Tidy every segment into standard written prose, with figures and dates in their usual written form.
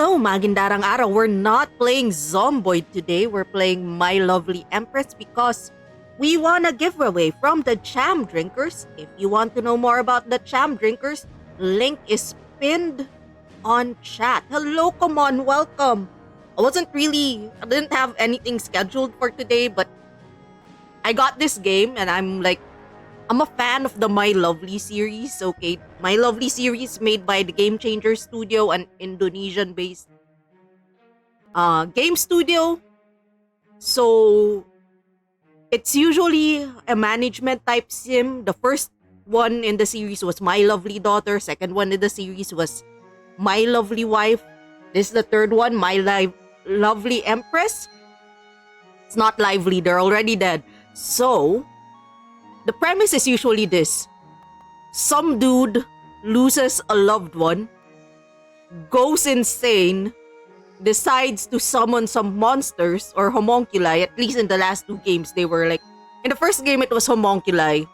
Hello, magindarang araw. We're not playing Zomboid today. We're playing My Lovely Empress because we want a giveaway from the Cham Drinkers. If you want to know more about the Cham Drinkers, link is pinned on chat. Hello, come on, welcome. I didn't have anything scheduled for today, but I got this game and I'm a fan of the My Lovely series, okay? My Lovely series made by the Game Changer Studio, an Indonesian-based game studio. So, it's usually a management type sim. The first one in the series was My Lovely Daughter. Second one in the series was My Lovely Wife. This is the third one, Lovely Empress. It's not lively, they're already dead. So, the premise is usually this. Some dude loses a loved one, goes insane, decides to summon some monsters or homunculi. At least in the last two games, they were like... In the first game, it was homunculi.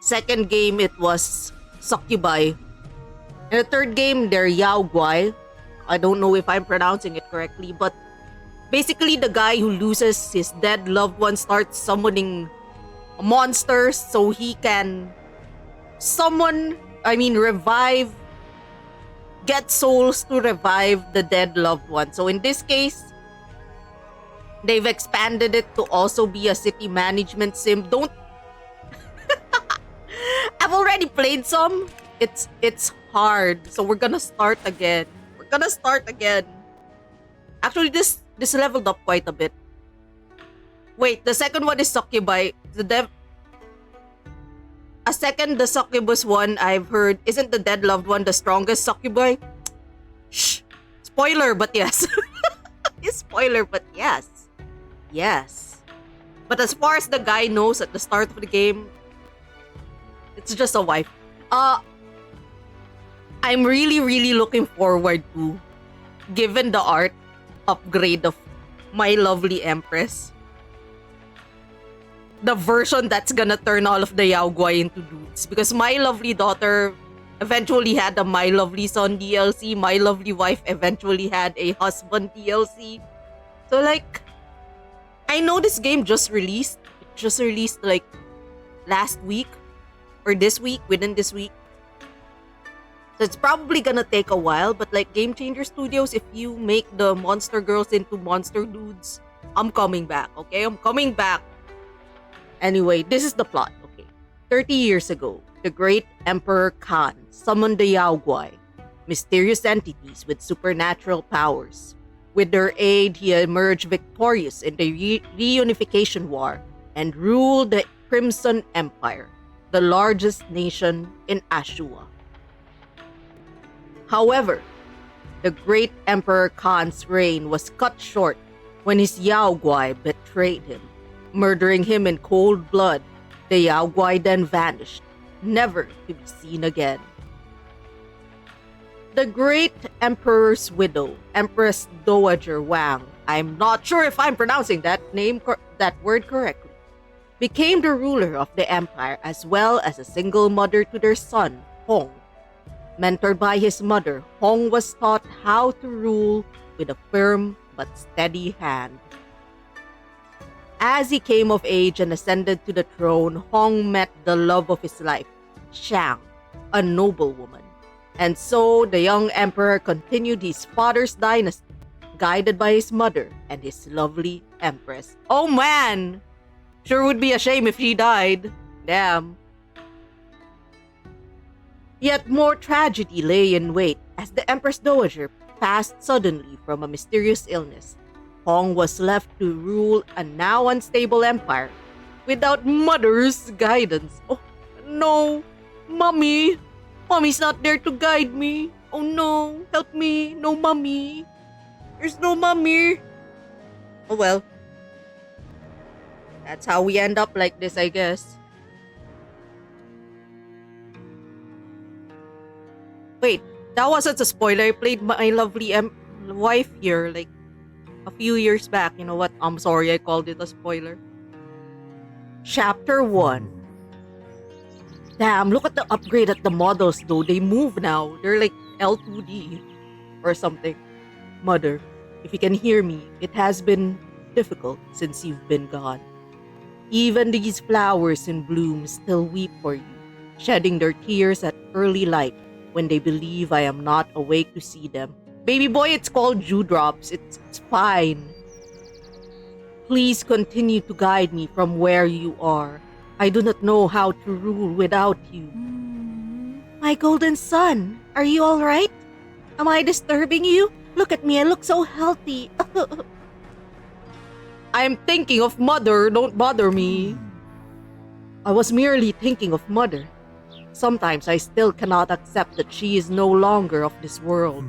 Second game, it was succubi. In the third game, they're yaoguai. I don't know if I'm pronouncing it correctly, but basically the guy who loses his dead loved one starts summoning monsters so he can revive, get souls to revive the dead loved one. So in this case, they've expanded it to also be a city management sim. I've already played some. It's hard. So we're gonna start again. Actually, this leveled up quite a bit. Wait, the second one is succubi. The succubus one I've heard, isn't the dead loved one the strongest succubi? Shh. Spoiler, but yes. Spoiler, but yes. Yes. But as far as the guy knows at the start of the game, it's just a wife. I'm really looking forward to, given the art upgrade of My Lovely Empress, the version that's gonna turn all of the yaoguai into dudes. Because My Lovely Daughter eventually had a My Lovely Son DLC. My Lovely Wife eventually had a husband DLC. So I know this game just released. It just released last week or within this week. So it's probably gonna take a while, but Game Changer Studios, if you make the monster girls into monster dudes, I'm coming back, okay? I'm coming back. Anyway, this is the plot, okay? 30 years ago, the great Emperor Khan summoned the Yaoguai, mysterious entities with supernatural powers. With their aid, he emerged victorious in the reunification war and ruled the Crimson Empire, the largest nation in Ashua. However, the great Emperor Khan's reign was cut short when his Yaoguai betrayed him. Murdering him in cold blood, the Yaoguai then vanished, never to be seen again. The great emperor's widow, Empress Dowager Wang, I'm not sure if I'm pronouncing that word correctly, became the ruler of the empire as well as a single mother to their son, Hong. Mentored by his mother, Hong was taught how to rule with a firm but steady hand. As he came of age and ascended to the throne, Hong met the love of his life, Shang, a noblewoman. And so the young emperor continued his father's dynasty, guided by his mother and his lovely empress. Oh man! Sure would be a shame if she died. Damn. Yet more tragedy lay in wait as the Empress Dowager passed suddenly from a mysterious illness. Hong was left to rule a now unstable empire without mother's guidance. Oh no, mommy! Mommy's not there to guide me. Oh no, help me. No mommy. There's no mommy. Oh well. That's how we end up like this, I guess. Wait, that wasn't a spoiler. I played My Lovely Wife here a few years back. You know what? I'm sorry I called it a spoiler. Chapter 1. Damn, look at the upgrade at the models though. They move now. They're like L2D or something. Mother, if you can hear me, it has been difficult since you've been gone. Even these flowers in bloom still weep for you, shedding their tears at early light when they believe I am not awake to see them. Baby boy, it's called dewdrops. It's fine. Please continue to guide me from where you are. I do not know how to rule without you. My golden son, are you all right? Am I disturbing you? Look at me, I look so healthy. I'm thinking of Mother, don't bother me. I was merely thinking of Mother. Sometimes I still cannot accept that she is no longer of this world.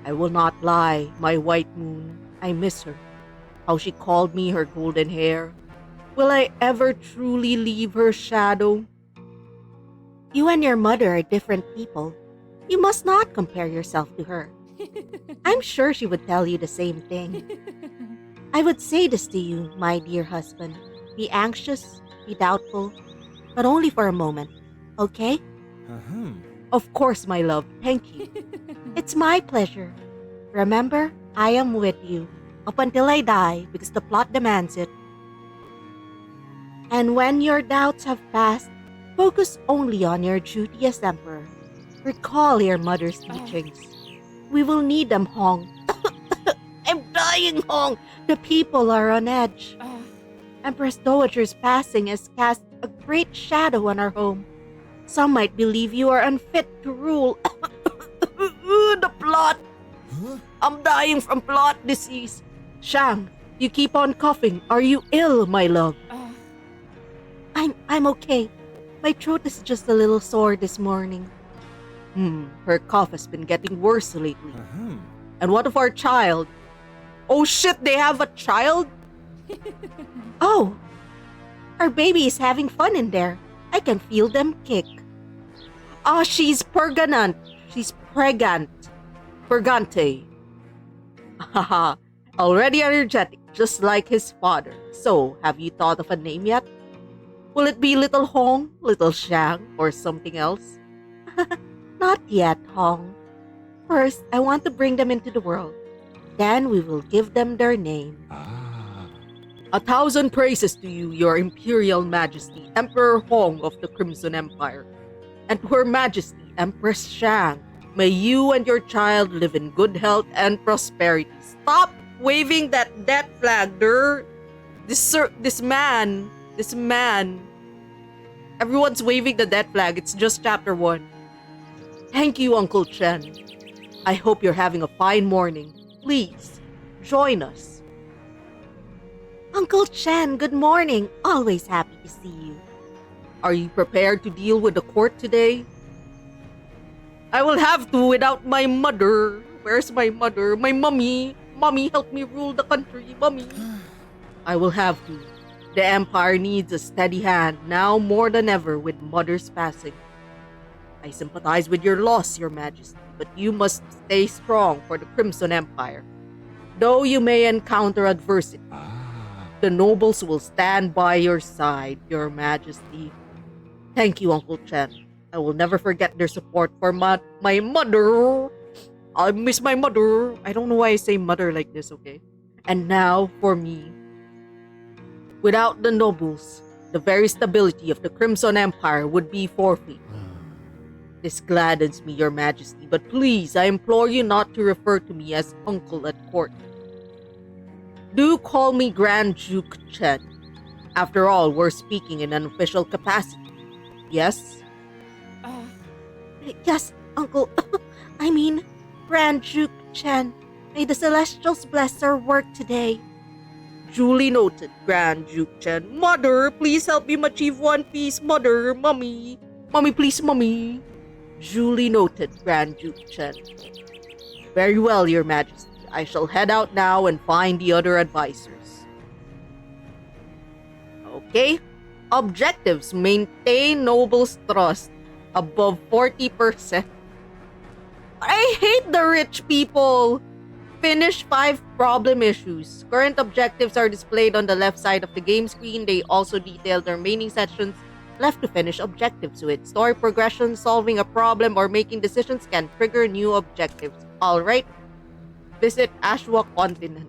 I will not lie, my white moon, I miss her. How she called me her golden hair. Will I ever truly leave her shadow? You and your mother are different people. You must not compare yourself to her. I'm sure she would tell you the same thing. I would say this to you, my dear husband. Be anxious, be doubtful, but only for a moment, okay? Of course, my love, thank you. It's my pleasure. Remember, I am with you up until I die because the plot demands it. And when your doubts have passed, focus only on your duty as emperor. Recall your mother's teachings. We will need them, Hong. I'm dying, Hong. The people are on edge. Empress Dowager's passing has cast a great shadow on our home. Some might believe you are unfit to rule. The plot. I'm dying from plot disease. Shang, you keep on coughing. Are you ill, my love? I'm okay. My throat is just a little sore this morning. Her cough has been getting worse lately. And what of our child? Oh shit, they have a child? Oh, our baby is having fun in there. I can feel them kick. She's pregnant. She's pregnant. Purgante. Haha, already energetic, just like his father. So, have you thought of a name yet? Will it be Little Hong, Little Shang, or something else? Not yet, Hong. First, I want to bring them into the world. Then we will give them their name. 1,000 praises to you, your Imperial Majesty, Emperor Hong of the Crimson Empire. And to Her Majesty, Empress Shang. May you and your child live in good health and prosperity. Stop waving that death flag, This man. Everyone's waving the death flag. It's just chapter 1. Thank you, Uncle Chen. I hope you're having a fine morning. Please, join us. Uncle Chen, good morning. Always happy to see you. Are you prepared to deal with the court today? I will have to without my mother. Where's my mother? My mummy. Mommy, help me rule the country. Mommy. I will have to. The Empire needs a steady hand now more than ever with Mother's passing. I sympathize with your loss, Your Majesty, but you must stay strong for the Crimson Empire. Though you may encounter adversity, the nobles will stand by your side, Your Majesty. Thank you, Uncle Chen. I will never forget their support for my mother. I miss my mother. I don't know why I say mother like this, okay? And now for me. Without the nobles, the very stability of the Crimson Empire would be forfeit. This gladdens me, Your Majesty, but please, I implore you not to refer to me as uncle at court. Do call me Grand Duke Chen. After all, we're speaking in an official capacity. Yes? Yes, Uncle. I mean, Grand Duke Chen. May the Celestials bless our work today. Duly noted, Grand Duke Chen. Mother, please help me achieve One Piece. Mother, Mommy. Mommy, please, Mommy. Duly noted, Grand Duke Chen. Very well, Your Majesty. I shall head out now and find the other advisors. Okay. Objectives. Maintain nobles' trust above 40%. I hate the rich people. Finish 5 problem issues. Current objectives are displayed on the left side of the game screen. They also detail the remaining sections left to finish objectives with. Story progression, solving a problem, or making decisions can trigger new objectives. Alright. visit Ashwa continent.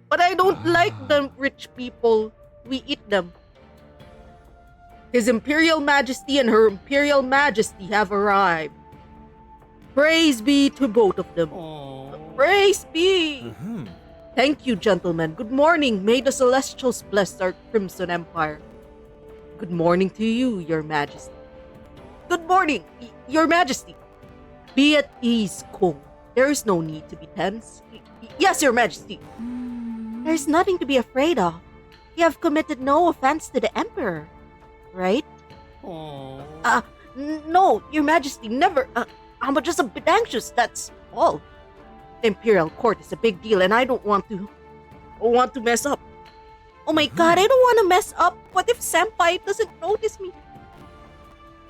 But I don't like the rich people. We eat them. His Imperial Majesty and Her Imperial Majesty have arrived. Praise be to both of them. Praise be! Thank you, gentlemen. Good morning. May the Celestials bless our Crimson Empire. Good morning to you, Your Majesty. Good morning, Your Majesty. Be at ease, Kong. There is no need to be tense. Yes, Your Majesty. There's nothing to be afraid of. You have committed no offense to the Emperor, right? No, Your Majesty, never. I'm just a bit anxious, that's all. The Imperial Court is a big deal and I don't want to mess up. Oh my god, I don't want to mess up. What if Senpai doesn't notice me?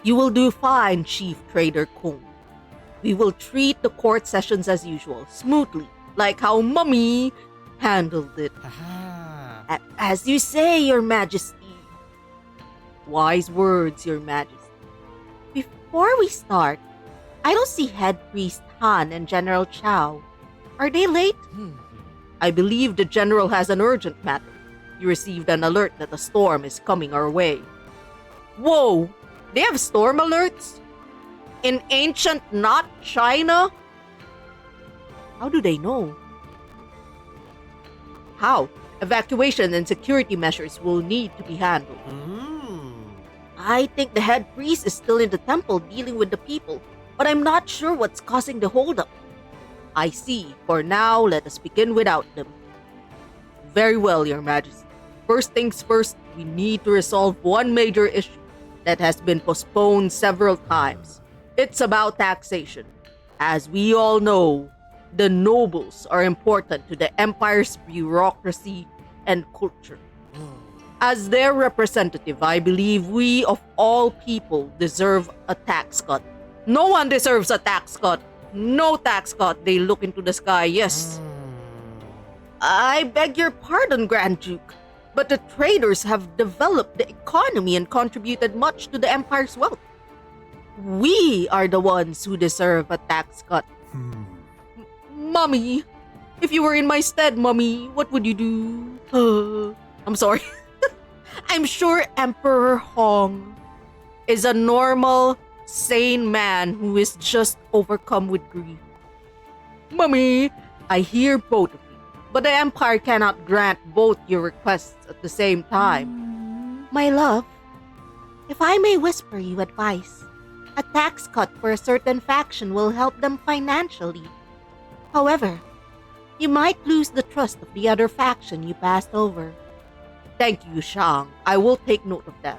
You will do fine, Chief Trader Kong. We will treat the court sessions as usual, smoothly, like how Mummy handled it. As you say, Your Majesty. Wise words, Your Majesty. Before we start, I don't see Head Priest Han and General Chow. Are they late? I believe the General has an urgent matter. You received an alert that a storm is coming our way. Whoa! They have storm alerts? In ancient not China? How do they know? How? Evacuation and security measures will need to be handled. I think the head priest is still in the temple dealing with the people, but I'm not sure what's causing the holdup. I see. For now, let us begin without them. Very well, Your Majesty. First things first, we need to resolve one major issue that has been postponed several times. It's about taxation. As we all know, the nobles are important to the Empire's bureaucracy and culture. As their representative, I believe we of all people deserve a tax cut. No one deserves a tax cut. No tax cut. They look into the sky, yes. I beg your pardon, Grand Duke, but the traders have developed the economy and contributed much to the Empire's wealth. We are the ones who deserve a tax cut. Mummy, if you were in my stead, Mummy, what would you do? I'm sorry. I'm sure Emperor Hong is a normal, sane man who is just overcome with grief. Mummy, I hear both of you, but the Empire cannot grant both your requests at the same time. My love, if I may whisper you advice, a tax cut for a certain faction will help them financially. However, you might lose the trust of the other faction you passed over. Thank you, Shang. I will take note of that.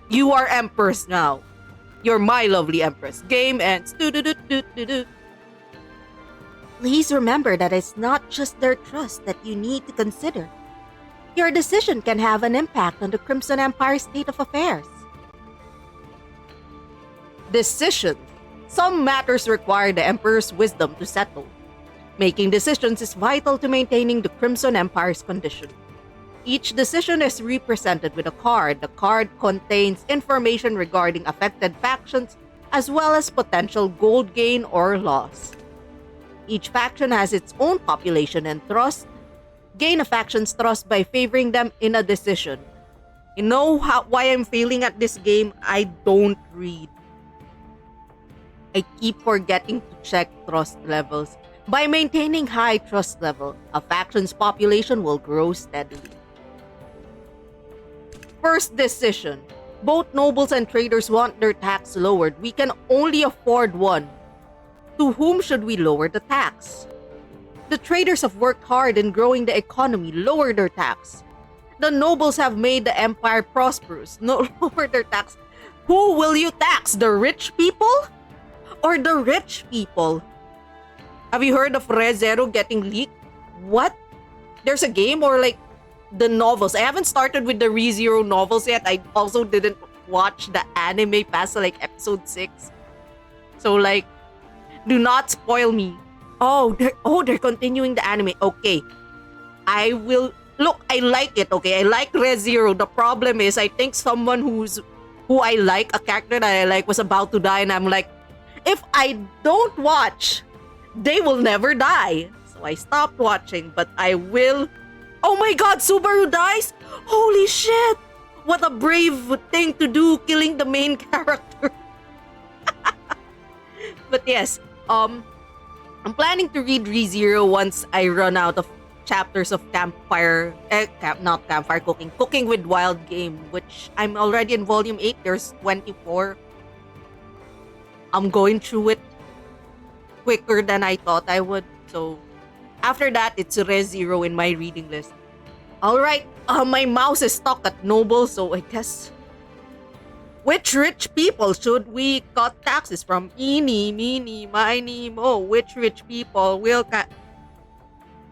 You are Empress now. You're my lovely Empress. Game ends. Please remember that it's not just their trust that you need to consider. Your decision can have an impact on the Crimson Empire's state of affairs. Decision. Some matters require the Emperor's wisdom to settle. Making decisions is vital to maintaining the Crimson Empire's condition. Each decision is represented with a card. The card contains information regarding affected factions as well as potential gold gain or loss. Each faction has its own population and trust. Gain a faction's trust by favoring them in a decision. You know why I'm failing at this game? I don't read. I keep forgetting to check trust levels. By maintaining high trust level, a faction's population will grow steadily. First decision. Both nobles and traders want their tax lowered. We can only afford one. To whom should we lower the tax? The traders have worked hard in growing the economy. Lower their tax. The nobles have made the empire prosperous. No, lower their tax. Who will you tax? The rich people? Or the rich people? Have you heard of ReZero getting leaked? What? There's a game or like the novels? I haven't started with the ReZero novels yet. I also didn't watch the anime past like episode 6. So like, do not spoil me. They're continuing the anime. Okay. I will look, I like it, okay? I like ReZero. The problem is I think someone who I like, a character that I like was about to die, and I'm like, if I don't watch They will never die. So I stopped watching, but I will. Oh my god, Subaru dies? Holy shit! What a brave thing to do, killing the main character. But yes, I'm planning to read ReZero once I run out of chapters of not campfire cooking with wild game, which I'm already in volume 8. There's 24. I'm going through it quicker than I thought I would. So after that, it's ReZero in my reading list. Alright, my mouse is stuck at Noble, so I guess... Which rich people should we cut taxes from? Eeny, meeny, miny, mo. Which rich people will cut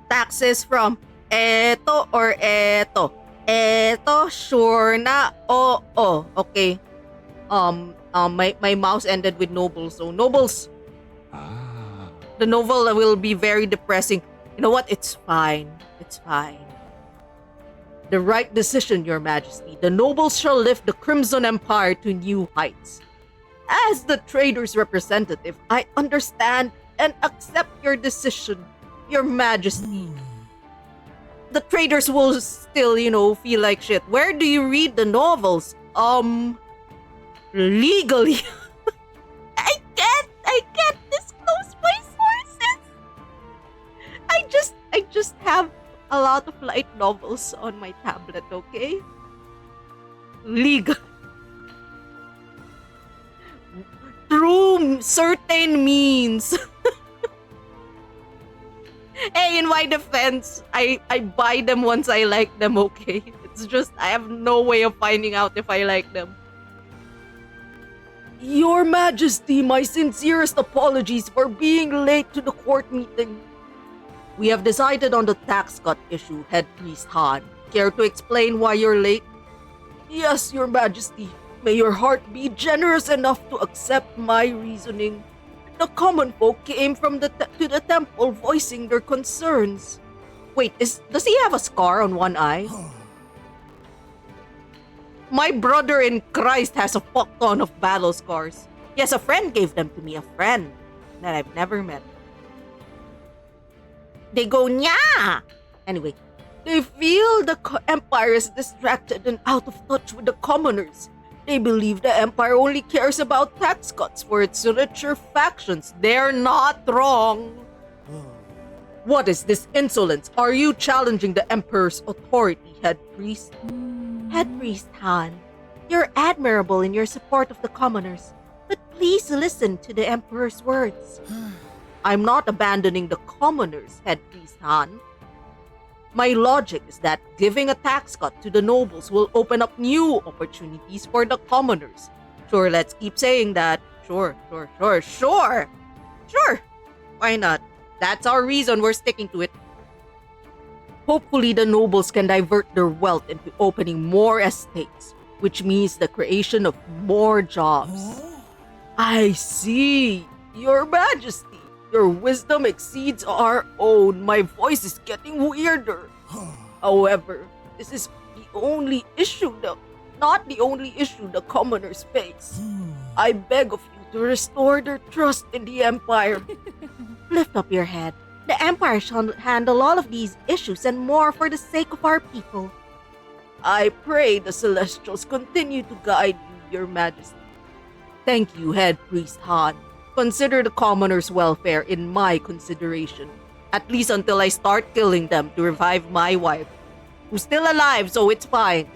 taxes from? Eto or eto? Eto, sure na. Oh. Okay. My mouse ended with nobles. So nobles. The novel will be very depressing. You know what? It's fine. It's fine. The right decision, Your Majesty. The nobles shall lift the Crimson Empire to new heights. As the trader's representative, I understand and accept your decision, Your Majesty. The traders will still, feel like shit. Where do you read the novels? Legally. I can't disclose my sources. I just have a lot of light novels on my tablet, okay? Legal. Through certain means. Hey, in my defense, I buy them once I like them, okay? It's just I have no way of finding out if I like them. Your Majesty, my sincerest apologies for being late to the court meeting. We have decided on the tax cut issue, Head Priest Han. Care to explain why you're late? Yes, Your Majesty. May your heart be generous enough to accept my reasoning. The common folk came to the temple voicing their concerns. Wait, does he have a scar on one eye? My brother in Christ has a fuck ton of battle scars. Yes, a friend gave them to me, a friend that I've never met. They go, nya! Anyway, they feel the empire is distracted and out of touch with the commoners. They believe the empire only cares about tax cuts for its richer factions. They're not wrong. What is this insolence? Are you challenging the emperor's authority, Head Priest? Head Priest Han, you're admirable in your support of the commoners, but please listen to the emperor's words. I'm not abandoning the commoners, Head Priest Han. My logic is that giving a tax cut to the nobles will open up new opportunities for the commoners. Sure, let's keep saying that. Sure. Why not? That's our reason, we're sticking to it. Hopefully the nobles can divert their wealth into opening more estates, which means the creation of more jobs. I see, Your Majesty. Your wisdom exceeds our own. My voice is getting weirder. However, this is not the only issue the commoners face. I beg of you to restore their trust in the empire. Lift up your head. The empire shall handle all of these issues and more for the sake of our people. I pray the Celestials continue to guide you, Your Majesty. Thank you, Head Priest Han. Consider the commoners' welfare in my consideration, at least until I start killing them to revive my wife, who's still alive, so it's fine.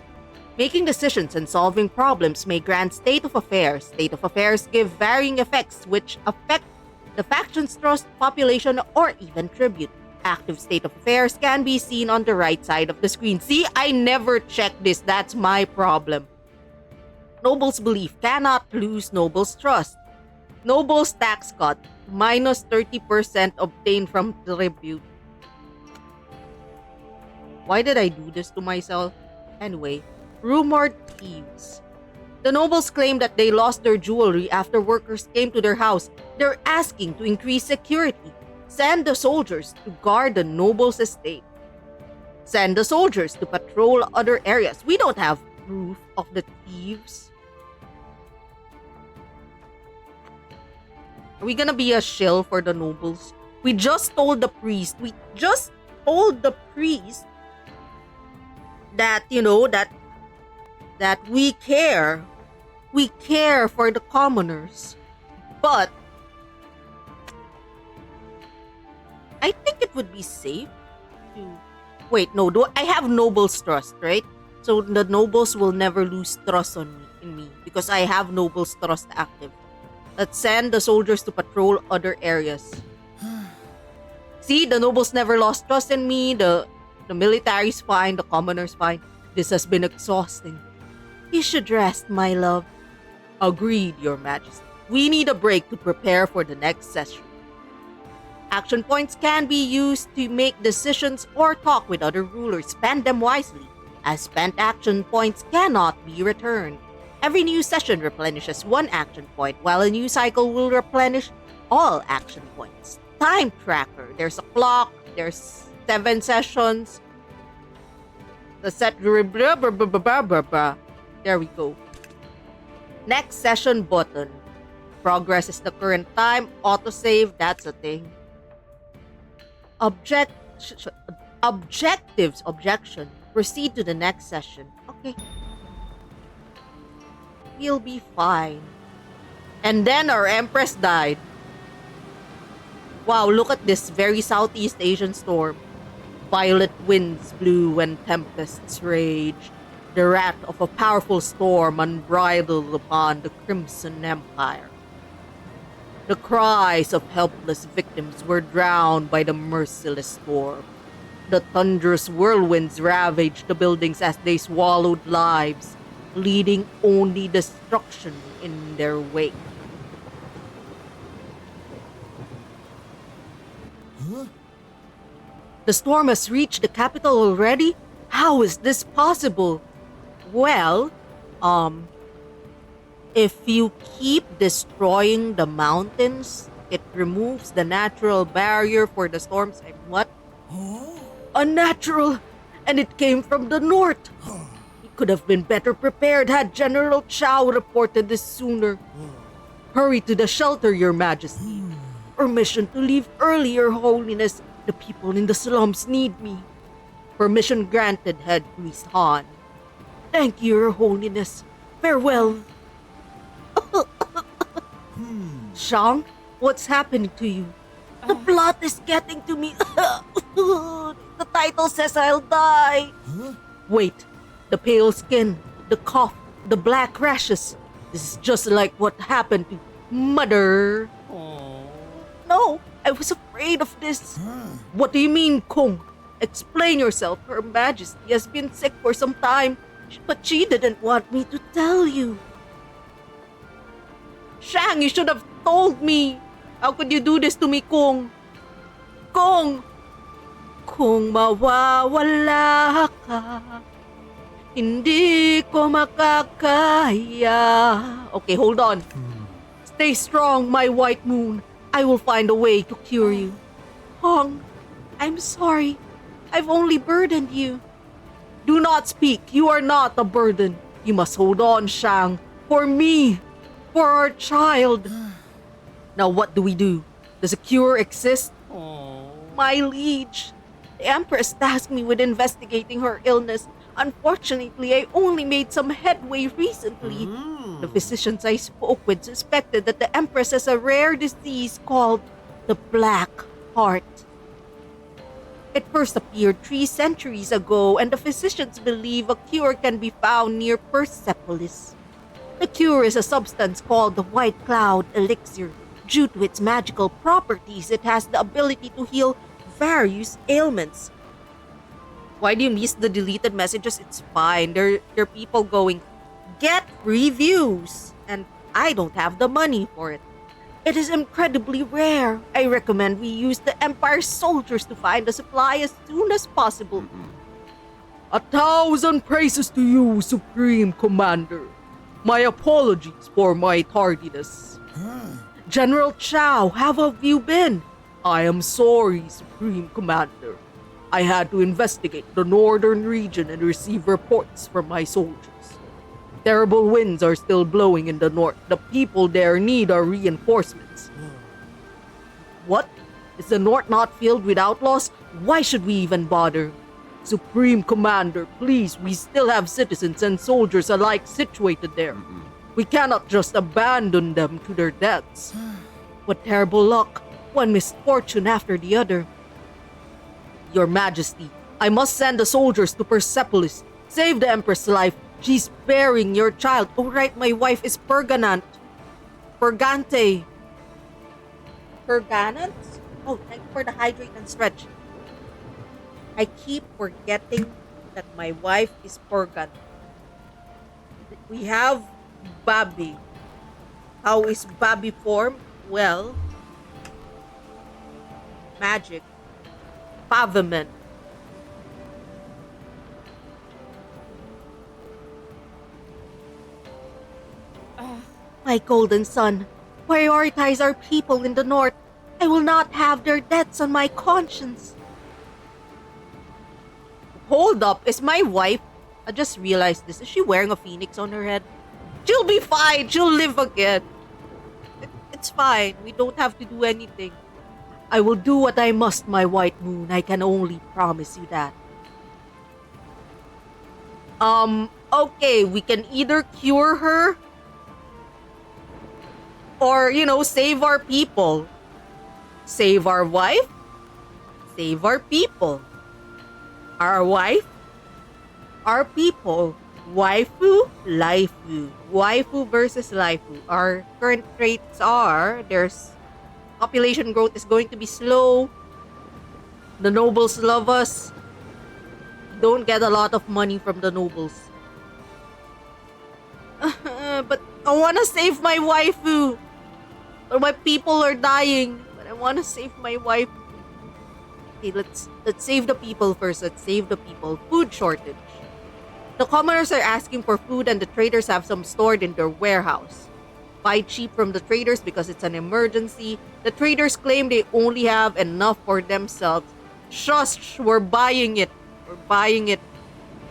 Making decisions and solving problems may grant state of affairs. State of affairs give varying effects which affect the faction's trust, population, or even tribute. Active state of affairs can be seen on the right side of the screen. See, I never checked this. That's my problem. Noble's belief cannot lose Noble's trust. Noble's tax cut, minus 30% obtained from tribute. Why did I do this to myself? Anyway, rumored thieves. The nobles claim that they lost their jewelry after workers came to their house. They're asking to increase security. Send the soldiers to guard the nobles' estate. Send the soldiers to patrol other areas. We don't have proof of the thieves. Are we gonna be a shill for the nobles? We just told the priest. We just told the priest that, that we care. We care for the commoners. But I think it would be safe to wait, no, do I have nobles trust, right? So the nobles will never lose trust in me because I have nobles trust active. Let's send the soldiers to patrol other areas. See, the nobles never lost trust in me. The military's fine. The commoner's fine. This has been exhausting. You should rest, my love. Agreed, Your Majesty. We need a break to prepare for the next session. Action points can be used to make decisions or talk with other rulers. Spend them wisely, as spent action points cannot be returned. Every new session replenishes one action point, while a new cycle will replenish all action points. Time tracker. There's a clock. There's 7 sessions. The set. There we go. Next session button. Progress is the current time. Autosave. That's a thing. Objectives. Objection. Proceed to the next session. Okay. We'll be fine. And then our empress died. Wow, look at this very Southeast Asian storm. Violent winds blew when tempests raged. The wrath of a powerful storm unbridled upon the Crimson Empire. The cries of helpless victims were drowned by the merciless storm. The thunderous whirlwinds ravaged the buildings as they swallowed lives, leading only destruction in their wake. Huh? The storm has reached the capital already? How is this possible? Well, if you keep destroying the mountains, it removes the natural barrier for the storms. What? Huh? Unnatural! And it came from the north. He could have been better prepared had General Chow reported this sooner. Hurry to the shelter, Your Majesty. Permission to leave early, Your Holiness. The people in the slums need me. Permission granted, Head Priest Han. Thank you, Your Holiness. Farewell. Shang, what's happening to you? The plot is getting to me. The title says I'll die. Huh? Wait, the pale skin, the cough, the black rashes. This is just like what happened to Mother. No, I was afraid of this. What do you mean, Kong? Explain yourself. Her Majesty has been sick for some time, but she didn't want me to tell you. Shang, you should have told me. How could you do this to me, Kong? Kong! Kung mawawala ka, hindi ko makakaya. Okay, hold on. Stay strong, my white moon. I will find a way to cure you. Hong, I'm sorry. I've only burdened you. Do not speak. You are not a burden. You must hold on, Shang. For me. For our child. Now what do we do? Does a cure exist? My liege. The Empress tasked me with investigating her illness. Unfortunately, I only made some headway recently. The physicians I spoke with suspected that the Empress has a rare disease called the Black Heart. It first appeared 3 centuries ago, and the physicians believe a cure can be found near Persepolis. The cure is a substance called the White Cloud Elixir. Due to its magical properties, it has the ability to heal various ailments. Why do you miss the deleted messages? It's fine. There are people going, get reviews, and I don't have the money for it. It is incredibly rare. I recommend we use the Empire's soldiers to find a supply as soon as possible. 1,000 praises to you, Supreme Commander. My apologies for my tardiness. General Chow, how have you been? I am sorry, Supreme Commander. I had to investigate the northern region and receive reports from my soldiers. Terrible winds are still blowing in the north. The people there need our reinforcements. What? Is the North not filled with outlaws? Why should we even bother? Supreme Commander, please, we still have citizens and soldiers alike situated there. We cannot just abandon them to their deaths. What terrible luck! One misfortune after the other. Your Majesty, I must send the soldiers to Persepolis. Save the Empress' life. She's bearing your child. Oh right, my wife is Perganant. Pergante. Perganant? Oh, thank you for the hydrate and stretch. I keep forgetting that my wife is Pergan. We have Babi. How is Babi formed? Well, magic. Pavement. My golden son, prioritize our people in the north. I will not have their deaths on my conscience. Hold up, is my wife? I just realized this. Is she wearing a phoenix on her head? She'll be fine. She'll live again. It's fine. We don't have to do anything. I will do what I must, my white moon. I can only promise you that. Okay, we can either cure her or, save our people. Save our wife? Save our people. Our wife? Our people. Waifu, laifu. Waifu versus laifu. Our current traits are, there's population growth is going to be slow. The nobles love us. Don't get a lot of money from the nobles. But I want to save my waifu. But my people are dying. But I want to save my wife. Okay, let's save the people first. Let's save the people. Food shortage. The commoners are asking for food and the traders have some stored in their warehouse. Buy cheap from the traders because it's an emergency. The traders claim they only have enough for themselves. Shush, we're buying it. We're buying it.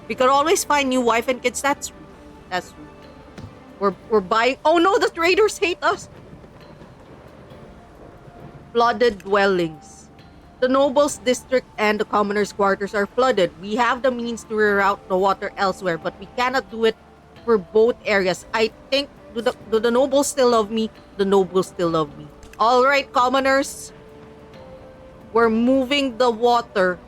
We could always find new wife and kids. That's true. That's true. We're buying. Oh no, the traders hate us. Flooded dwellings. The nobles' district and the commoners' quarters are flooded. We have the means to reroute the water elsewhere, but we cannot do it for both areas. I think, do the nobles still love me? The nobles still love me. Alright, commoners. We're moving the water.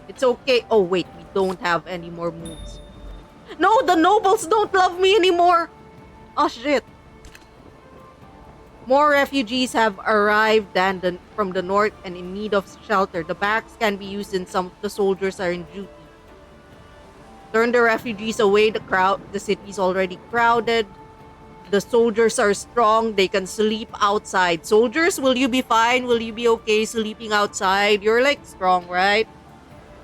It's okay. Oh, wait, we don't have any more moves. No, the nobles don't love me anymore. Oh, shit. More refugees have arrived from the north and in need of shelter. The barracks can be used and some of the soldiers are in duty. Turn the refugees away. The city is already crowded. The soldiers are strong. They can sleep outside. Soldiers, will you be fine? Will you be okay sleeping outside? You're like strong, right?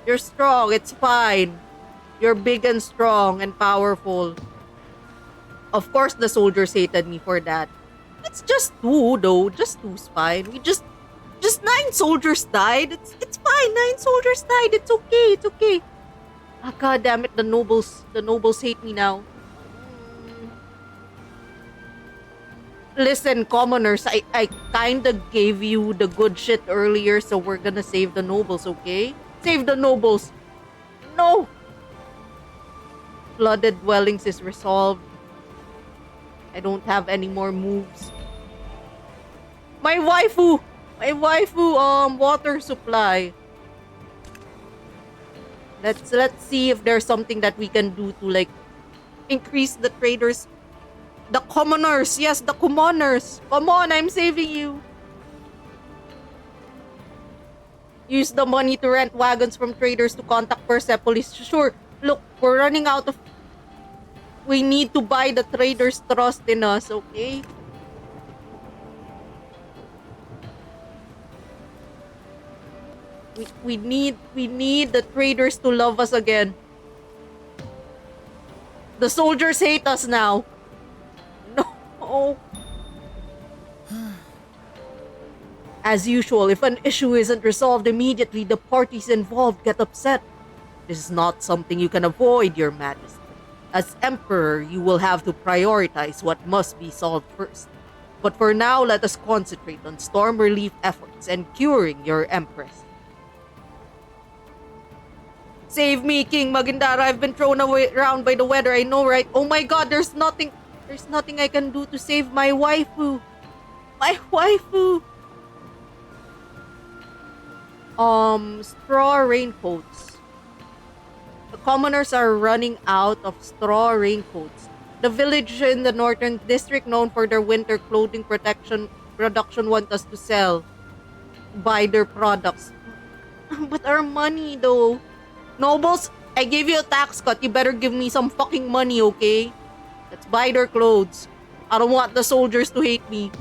You're strong. It's fine. You're big and strong and powerful. Of course, the soldiers hated me for that. It's just 2 though. Just 2's fine. Just 9 soldiers died. It's fine. 9 soldiers died. It's okay. It's okay. Ah, god damn it. The nobles hate me now. Listen, commoners, I kinda gave you the good shit earlier, so we're gonna save the nobles, okay? Save the nobles. No. Flooded dwellings is resolved. I don't have any more moves. My waifu, water supply. Let's see if there's something that we can do to like increase the traders. The commoners, yes, the commoners. Come on, I'm saving you. Use the money to rent wagons from traders to contact Persepolis. Sure, look, we're running out of. We need to buy the traders' trust in us, okay? We need the traders to love us again. The soldiers hate us now. No. As usual, if an issue isn't resolved immediately, the parties involved get upset. This is not something you can avoid, Your Majesty. As Emperor, you will have to prioritize what must be solved first. But for now, let us concentrate on storm relief efforts and curing your empress. Save me, King Magindara. I've been thrown away around by the weather. I know, right? Oh my god, there's nothing I can do to save my waifu. My waifu. Straw raincoats. The commoners are running out of straw raincoats. The village in the northern district known for their winter clothing production want us to buy their products. But our money though. Nobles, I gave you a tax cut. You better give me some fucking money, okay? Let's buy their clothes. I don't want the soldiers to hate me.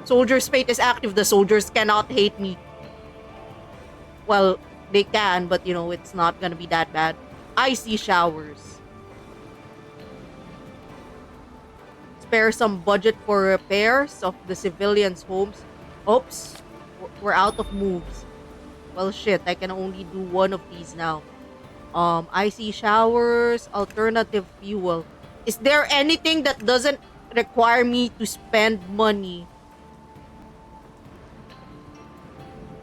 Soldier's fate is active. The soldiers cannot hate me. Well, they can, but you know, it's not gonna be that bad. Icy showers. Spare some budget for repairs of the civilians' homes. Oops, we're out of moves. Well, shit, I can only do one of these now. Icy showers, alternative fuel. Is there anything that doesn't require me to spend money?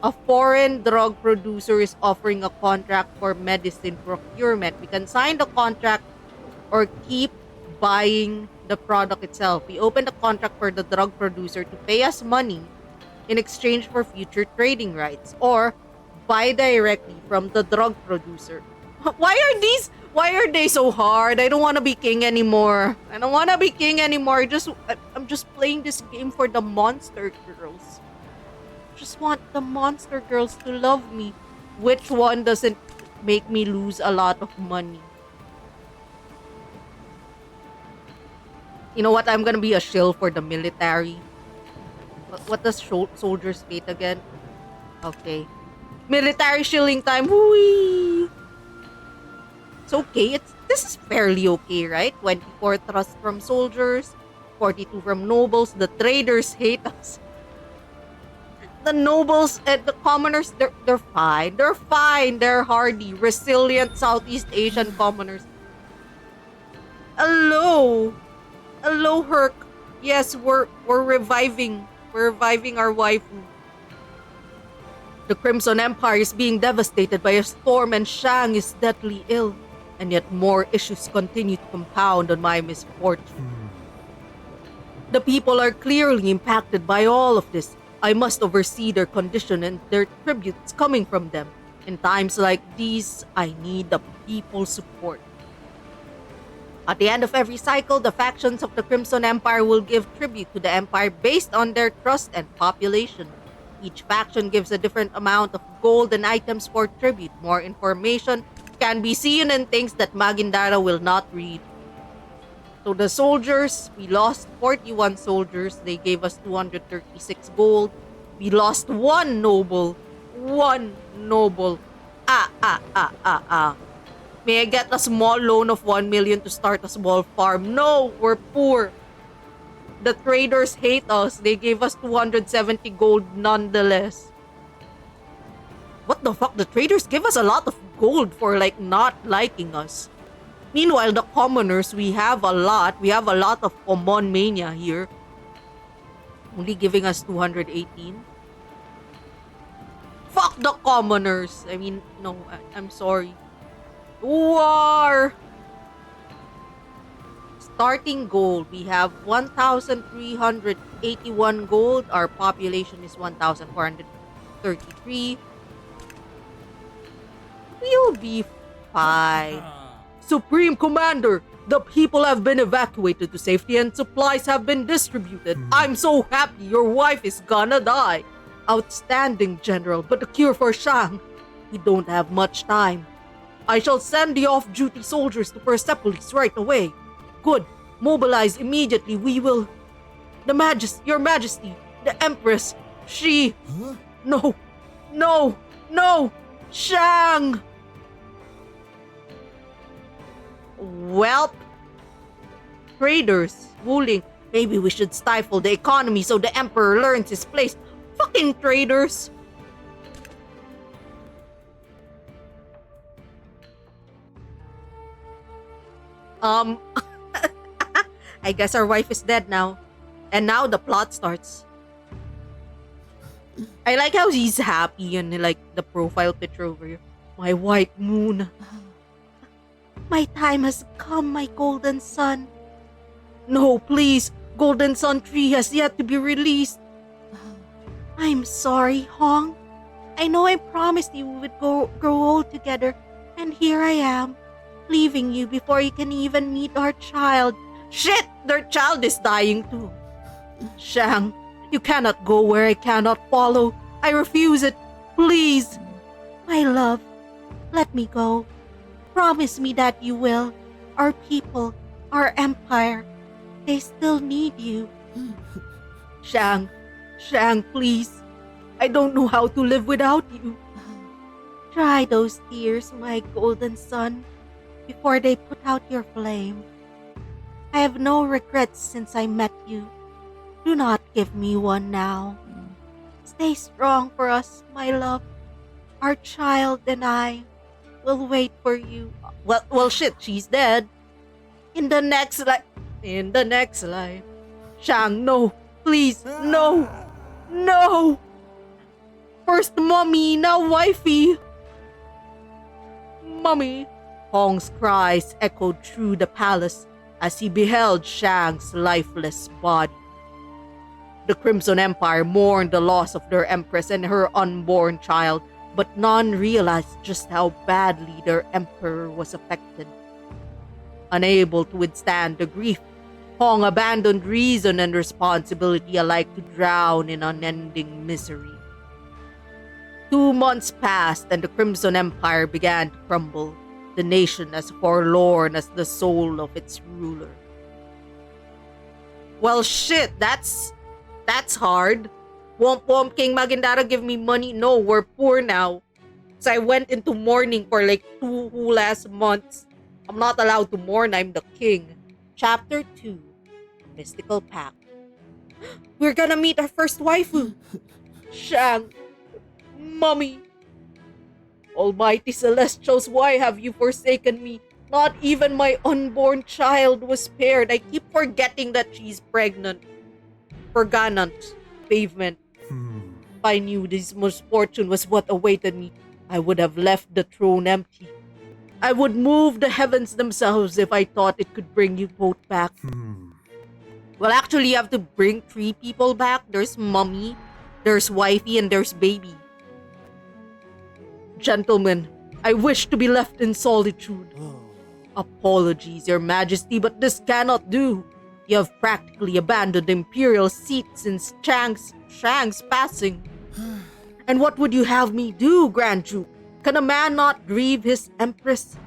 A foreign drug producer is offering a contract for medicine procurement. We can sign the contract or keep buying the product itself. We open the contract for the drug producer to pay us money in exchange for future trading rights, or buy directly from the drug producer. Why are they so hard? I don't want to be king anymore. I'm just playing this game for the monster girls. Just want the monster girls to love me. Which one doesn't make me lose a lot of money? You know what? I'm gonna be a shill for the military. What does soldier's fate again? Okay. Military shilling time. Whee! It's okay. This is fairly okay, right? 24 trust from soldiers, 42 from nobles. The traders hate us. The nobles and the commoners, they're fine. They're fine. They're hardy, resilient Southeast Asian commoners. Hello, Herc. Yes, we're reviving. We're reviving our waifu. The Crimson Empire is being devastated by a storm, and Shang is deathly ill. And yet more issues continue to compound on my misfortune. The people are clearly impacted by all of this. I must oversee their condition and their tributes coming from them. In times like these, I need the people's support. At the end of every cycle, the factions of the Crimson Empire will give tribute to the Empire based on their trust and population. Each faction gives a different amount of gold and items for tribute. More information can be seen in things that Magindara will not read. So the soldiers, we lost 41 soldiers. They gave us 236 gold. We lost one noble. May I get a small loan of 1 million to start a small farm? No, we're poor. The traders hate us. They gave us 270 gold nonetheless. What the fuck? The traders give us a lot of gold for like not liking us. Meanwhile, the commoners, we have a lot. We have a lot of common mania here. Only giving us 218. Fuck the commoners. I mean, no, I'm sorry. War! Starting gold, we have 1,381 gold. Our population is 1,433. We'll be fine. Supreme Commander, the people have been evacuated to safety and supplies have been distributed. I'm so happy your wife is gonna die. Outstanding, General, but the cure for Shang, we don't have much time. I shall send the off-duty soldiers to Persepolis right away. Good. Mobilize immediately. We will... Your Majesty, the Empress, she... Huh? No! Shang! Welp. Traders, ruling. Maybe we should stifle the economy so the Emperor learns his place. Fucking traders! I guess our wife is dead now. And now the plot starts. I like how he's happy and like the profile picture over here. My white moon. My time has come, my golden sun. No, please. Golden Sun Tree has yet to be released. I'm sorry, Hong. I know I promised you we would grow old together, and here I am, leaving you before you can even meet our child. Shit! Their child is dying too. Shang, you cannot go where I cannot follow. I refuse it. Please. My love, let me go. Promise me that you will. Our people, our empire, they still need you. Shang, please. I don't know how to live without you. Dry those tears, my golden sun, before they put out your flame. I have no regrets since I met you. Do not give me one now. Stay strong for us, my love. Our child and I will wait for you. Well, shit, she's dead. In the next life. Shang, no. Please, no. No. First mommy, now wifey. Mommy. Hong's cries echoed through the palace as he beheld Shang's lifeless body. The Crimson Empire mourned the loss of their empress and her unborn child, but none realized just how badly their emperor was affected. Unable to withstand the grief, Hong abandoned reason and responsibility alike to drown in unending misery. 2 months passed and the Crimson Empire began to crumble, the nation as forlorn as the soul of its ruler. Well, shit, that's hard. Womp King Magindara, give me money. No, we're poor now. So I went into mourning for like 2 whole last months. I'm not allowed to mourn, I'm the king. Chapter 2, Mystical Pact. We're gonna meet our first waifu. Shang, Mommy. Almighty Celestials, why have you forsaken me? Not even my unborn child was spared. I keep forgetting that she's pregnant. Pregnant. Pavement. If I knew this misfortune was what awaited me, I would have left the throne empty. I would move the heavens themselves if I thought it could bring you both back. Well, actually, you have to bring 3 people back. There's mommy, there's wifey, and there's baby. Gentlemen, I wish to be left in solitude. Apologies, Your Majesty, but this cannot do. You have practically abandoned the imperial seat since Shang's passing. And what would you have me do, Grand Duke? Can a man not grieve his empress?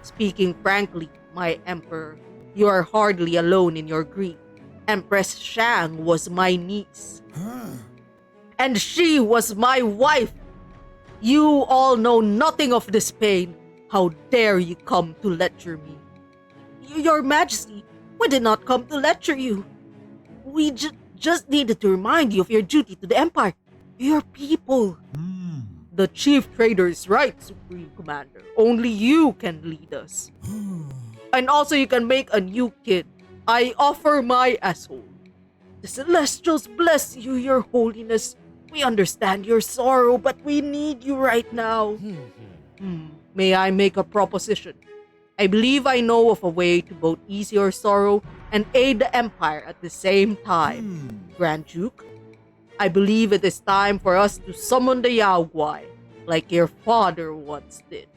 Speaking frankly, my emperor, you are hardly alone in your grief. Empress Shang was my niece. And she was my wife. You all know nothing of this pain. How dare you come to lecture me? Your Majesty, we did not come to lecture you. We just needed to remind you of your duty to the Empire, your people. The chief trader is right, Supreme Commander. Only you can lead us. And also you can make a new kid. I offer my asshole. The Celestials bless you, Your Holiness. We understand your sorrow, but we need you right now. May I make a proposition? I believe I know of a way to both ease your sorrow and aid the Empire at the same time. Grand Duke, I believe it is time for us to summon the Yao Guai, like your father once did.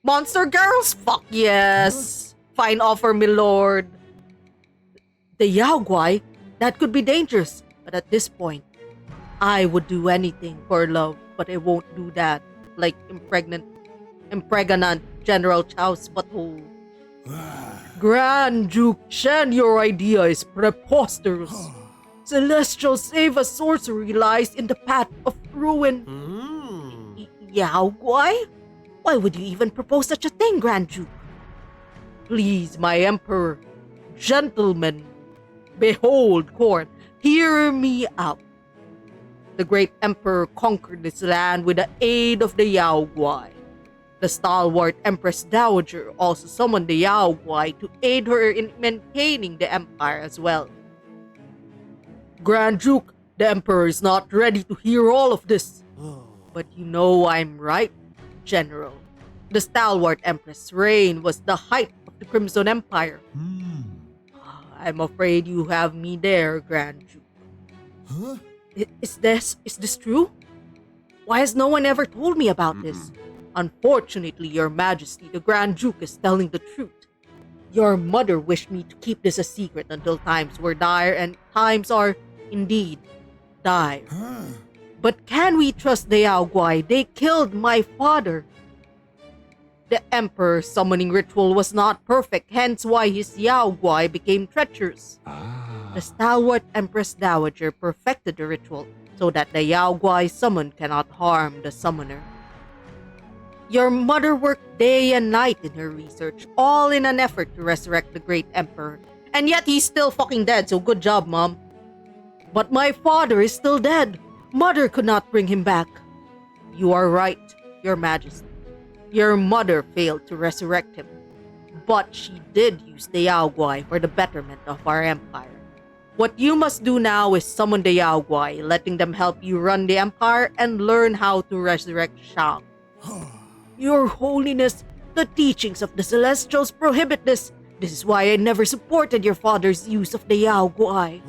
Monster girls? Fuck yes! Fine offer, my lord. The Yao Guai? That could be dangerous, but at this point, I would do anything for love, but I won't do that. Like impregnant General Chao's butthole. Grand Duke Shen, your idea is preposterous. Celestial save as sorcery lies in the path of ruin. Yao Guai? Why would you even propose such a thing, Grand Duke? Please, my emperor, gentlemen, behold, court, hear me out. The great emperor conquered this land with the aid of the Yao Guai. The stalwart Empress Dowager also summoned the Yao Guai to aid her in maintaining the empire as well. Grand Duke, the Emperor is not ready to hear all of this. But you know I'm right, General. The stalwart Empress' reign was the height of the Crimson Empire. I'm afraid you have me there, Grand Duke. Huh? Is this true? Why has no one ever told me about this? Unfortunately, Your Majesty, the Grand Duke is telling the truth. Your mother wished me to keep this a secret until times were dire, and times are, indeed, dire. But can we trust the Yao Guai? They killed my father. The Emperor's summoning ritual was not perfect, hence why his Yao Guai became treacherous. The stalwart Empress Dowager perfected the ritual so that the Yao Guai summoned cannot harm the summoner. Your mother worked day and night in her research, all in an effort to resurrect the great emperor. And yet he's still fucking dead, so good job, Mom. But my father is still dead. Mother could not bring him back. You are right, Your Majesty. Your mother failed to resurrect him. But she did use the Yao Guai for the betterment of our empire. What you must do now is summon the Yao Guai, letting them help you run the empire and learn how to resurrect Shang. Your Holiness, the teachings of the Celestials prohibit this. This is why I never supported your father's use of the Yao Guai.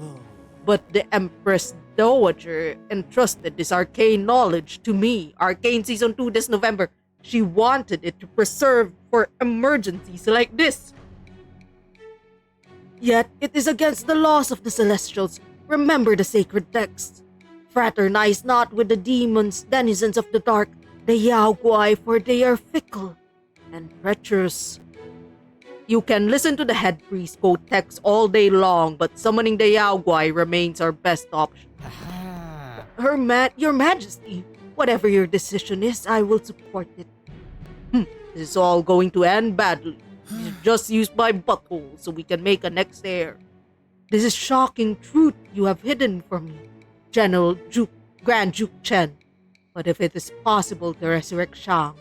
But the Empress Dowager entrusted this arcane knowledge to me. Arcane Season 2 this November. She wanted it to preserve for emergencies like this. Yet it is against the laws of the Celestials. Remember the sacred texts. Fraternize not with the demons, denizens of the dark, the Yao Guai, for they are fickle and treacherous. You can listen to the head priest quote texts all day long, but summoning the Yao Guai remains our best option. Your Majesty, whatever your decision is, I will support it. This is all going to end badly. You just used my butthole so we can make a next heir. This is shocking truth you have hidden from me, Grand Duke Chen. But if it is possible to resurrect Shang,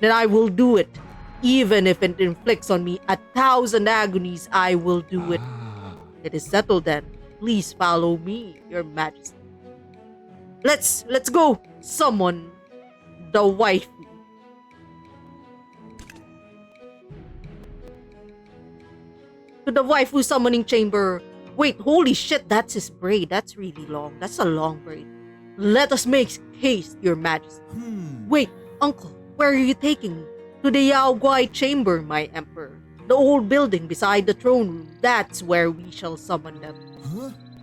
then I will do it. Even if it inflicts on me 1,000 agonies, I will do it. It is settled then. Please follow me, Your Majesty. Let's go. Summon the waifu. To the waifu summoning chamber. Wait, holy shit, that's his braid. That's really long. That's a long braid. Let us make haste, Your Majesty. Wait, Uncle, where are you taking me? To the Yao Guai chamber, my Emperor. The old building beside the throne room. That's where we shall summon them.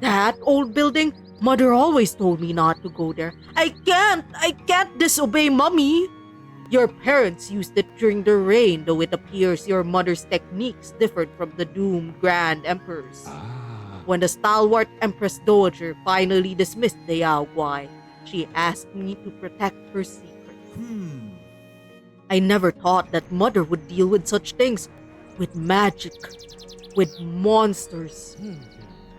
That old building? Mother always told me not to go there. I can't disobey Mummy. Your parents used it during the reign, though it appears your mother's techniques differed from the doomed Grand Emperor's. When the stalwart Empress Dowager finally dismissed the Yao Guai, she asked me to protect her secret. I never thought that Mother would deal with such things, with magic, with monsters.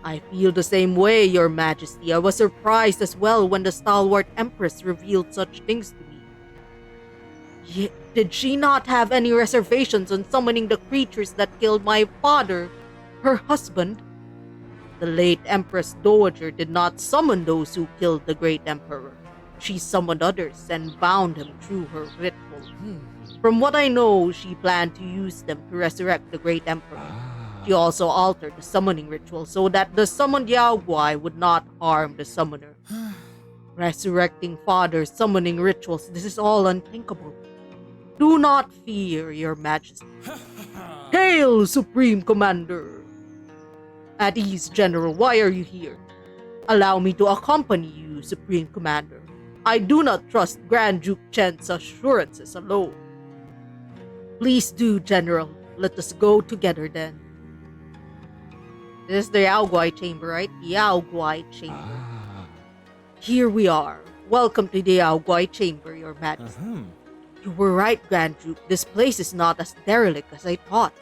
I feel the same way, Your Majesty. I was surprised as well when the stalwart Empress revealed such things to me. Did she not have any reservations on summoning the creatures that killed my father, her husband? The late Empress Dowager did not summon those who killed the great emperor. She summoned others and bound him through her ritual. From what I know, she planned to use them to resurrect the great emperor. She also altered the summoning ritual so that the summoned Yao Guai would not harm the summoner. Resurrecting father summoning rituals, this is all unthinkable. Do not fear, Your Majesty. Hail, Supreme Commander! At ease, General, why are you here? Allow me to accompany you, Supreme Commander. I do not trust Grand Duke Chen's assurances alone. Please do, General. Let us go together then. This is the Yao Guai chamber, right? Yao Guai chamber. Here we are. Welcome to the Yao Guai chamber, Your Majesty. You were right, Grand Duke. This place is not as derelict as I thought.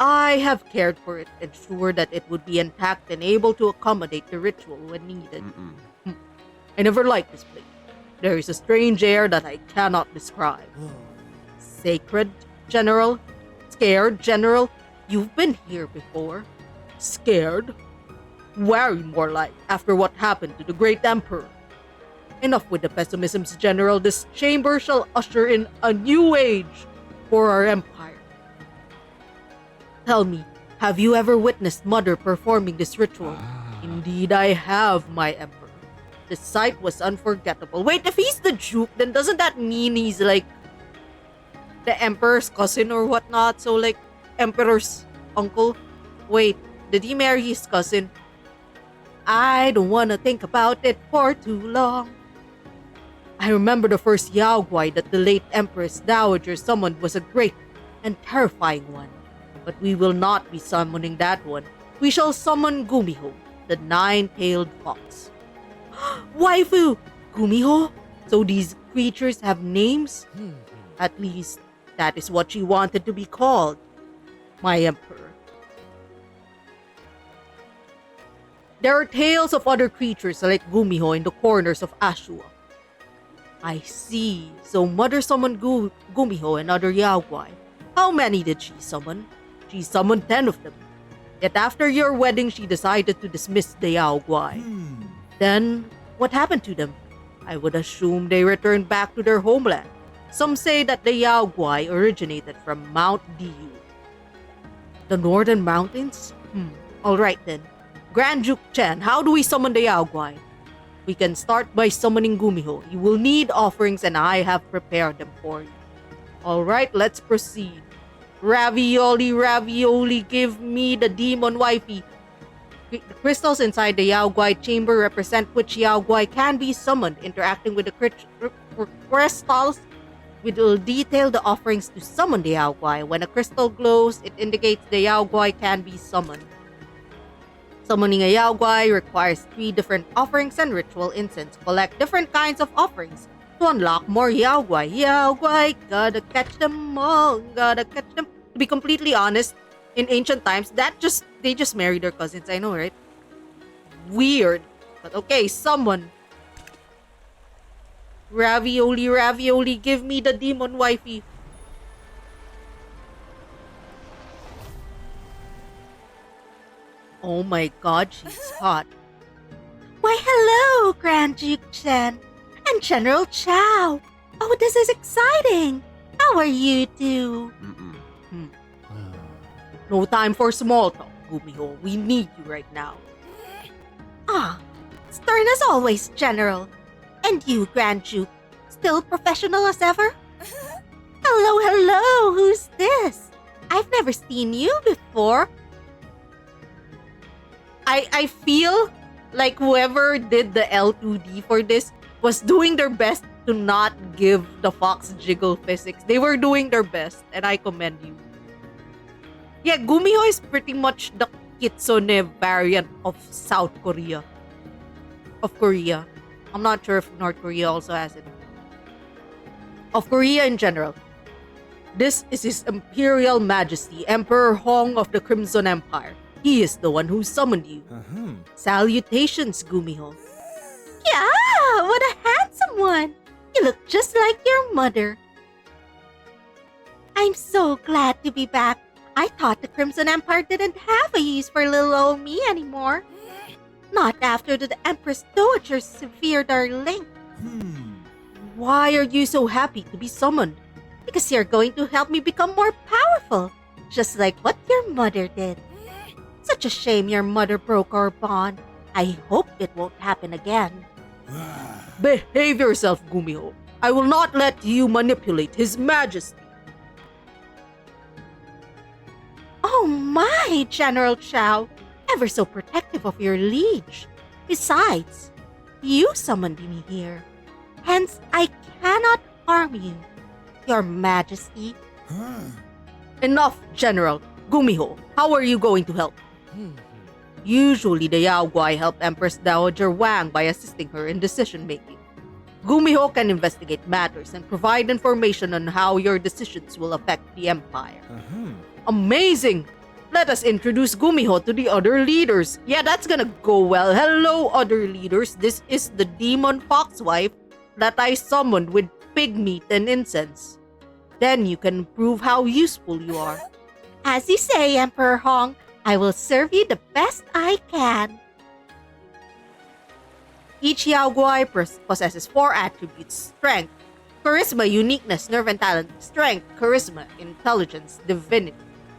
I have cared for it, ensured that it would be intact and able to accommodate the ritual when needed. I never liked this place. There is a strange air that I cannot describe. Sacred, General? Scared, General? You've been here before. Scared? Worry more like after what happened to the great emperor. Enough with the pessimisms, General. This chamber shall usher in a new age for our empire. Tell me, have you ever witnessed Mother performing this ritual? Indeed, I have, my emperor. The sight was unforgettable. Wait, if he's the Duke, then doesn't that mean he's like the Emperor's cousin or whatnot? So like Emperor's uncle? Wait, did he marry his cousin? I don't want to think about it for too long. I remember the first Yaogwai that the late Empress Dowager summoned was a great and terrifying one. But we will not be summoning that one. We shall summon Gumiho, the nine-tailed fox. Waifu! Gumiho? So these creatures have names? At least, that is what she wanted to be called. My emperor. There are tales of other creatures like Gumiho in the corners of Ashua. I see. So Mother summoned Gumiho and other Yaogwai. How many did she summon? She summoned 10 of them. Yet after your wedding, she decided to dismiss the Yaogwai. Then, what happened to them? I would assume they returned back to their homeland. Some say that the Yaogwai originated from Mount Diyu. The northern mountains? Alright then. Grand Duke Chen, how do we summon the Yaogwai? We can start by summoning Gumiho. You will need offerings and I have prepared them for you. Alright, let's proceed. Ravioli, ravioli, give me the demon wifey. The crystals inside the Yaogwai chamber represent which Yaogwai can be summoned. Interacting with the crystals, we will detail the offerings to summon the Yaogwai. When a crystal glows, it indicates the Yaogwai can be summoned. Summoning a Yaogwai requires 3 different offerings and ritual incense. Collect different kinds of offerings to unlock more Yaogwai. Yaogwai, gotta catch them all, gotta catch them. To be completely honest, in ancient times, they just married their cousins. I know, right? Weird. But okay, someone. Ravioli, ravioli, give me the demon wifey. Oh my god, she's hot. Why, hello, Grand Duke Chen and General Chao. Oh, this is exciting. How are you two? No time for small talk, Gumiho. We need you right now. Stern as always, General. And you, Grand Duke, still professional as ever? Hello, hello, who's this? I've never seen you before. I feel like whoever did the L2D for this was doing their best to not give the fox jiggle physics. They were doing their best, and I commend you. Yeah, Gumiho is pretty much the Kitsune variant of South Korea. Of Korea. I'm not sure if North Korea also has it. Of Korea in general. This is His Imperial Majesty, Emperor Hong of the Crimson Empire. He is the one who summoned you. Salutations, Gumiho. Yeah, what a handsome one. You look just like your mother. I'm so glad to be back. I thought the Crimson Empire didn't have a use for little old me anymore. Not after the Empress Dowager severed our link. Why are you so happy to be summoned? Because you're going to help me become more powerful, just like what your mother did. Such a shame your mother broke our bond. I hope it won't happen again. Behave yourself, Gumiho. I will not let you manipulate His Majesty. Oh my, General Chao. Ever so protective of your liege. Besides, you summoned me here. Hence, I cannot harm you, Your Majesty. Enough, General. Gumiho, how are you going to help? Usually, the Yaogwai help Empress Dowager Wang by assisting her in decision-making. Gumiho can investigate matters and provide information on how your decisions will affect the Empire. Amazing! Let us introduce Gumiho to the other leaders. Yeah, that's gonna go well. Hello, other leaders. This is the Demon Fox Wife, that I summoned with pig meat and incense. Then you can prove how useful you are. As you say, Emperor Hong, I will serve you the best I can. Each Yao Guai possesses 4 attributes: strength, charisma, uniqueness, nerve and talent, strength, charisma, intelligence, divinity,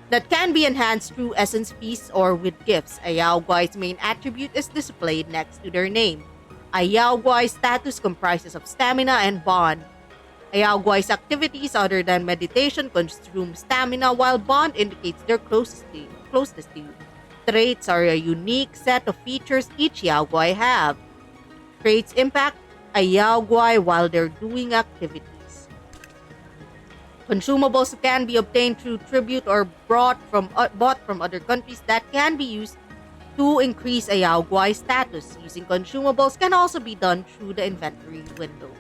that can be enhanced through essence feasts or with gifts. A Yao Guai's main attribute is displayed next to their name. A Yao Guai status comprises of stamina and bond. A Yao Guai's activities other than meditation consume stamina, while bond indicates their closest to you. Traits are a unique set of features each Yao Guai have. Traits impact a Yao Guai while they're doing activities. Consumables can be obtained through tribute or bought from other countries that can be used to increase a Yao Guai status. Using consumables can also be done through the inventory window.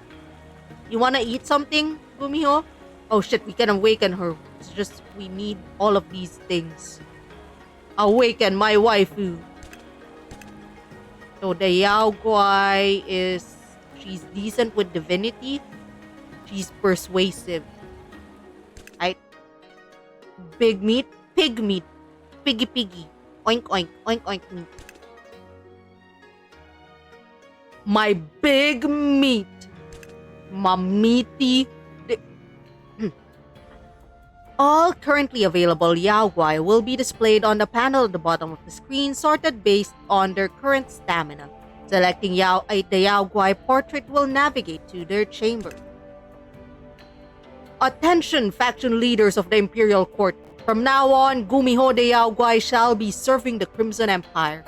You wanna eat something, Gumiho? Oh shit, we can awaken her. It's just we need all of these things. Awaken my waifu. So the Yao Guai she's decent with divinity. She's persuasive. Big meat, pig meat, piggy piggy, oink oink, oink oink meat. My big meat, my meaty. All currently available Yao Guai will be displayed on the panel at the bottom of the screen, sorted based on their current stamina. Selecting the Yao Guai portrait will navigate to their chamber. Attention, faction leaders of the Imperial Court. From now on, Gumiho de Yao Guai shall be serving the Crimson Empire.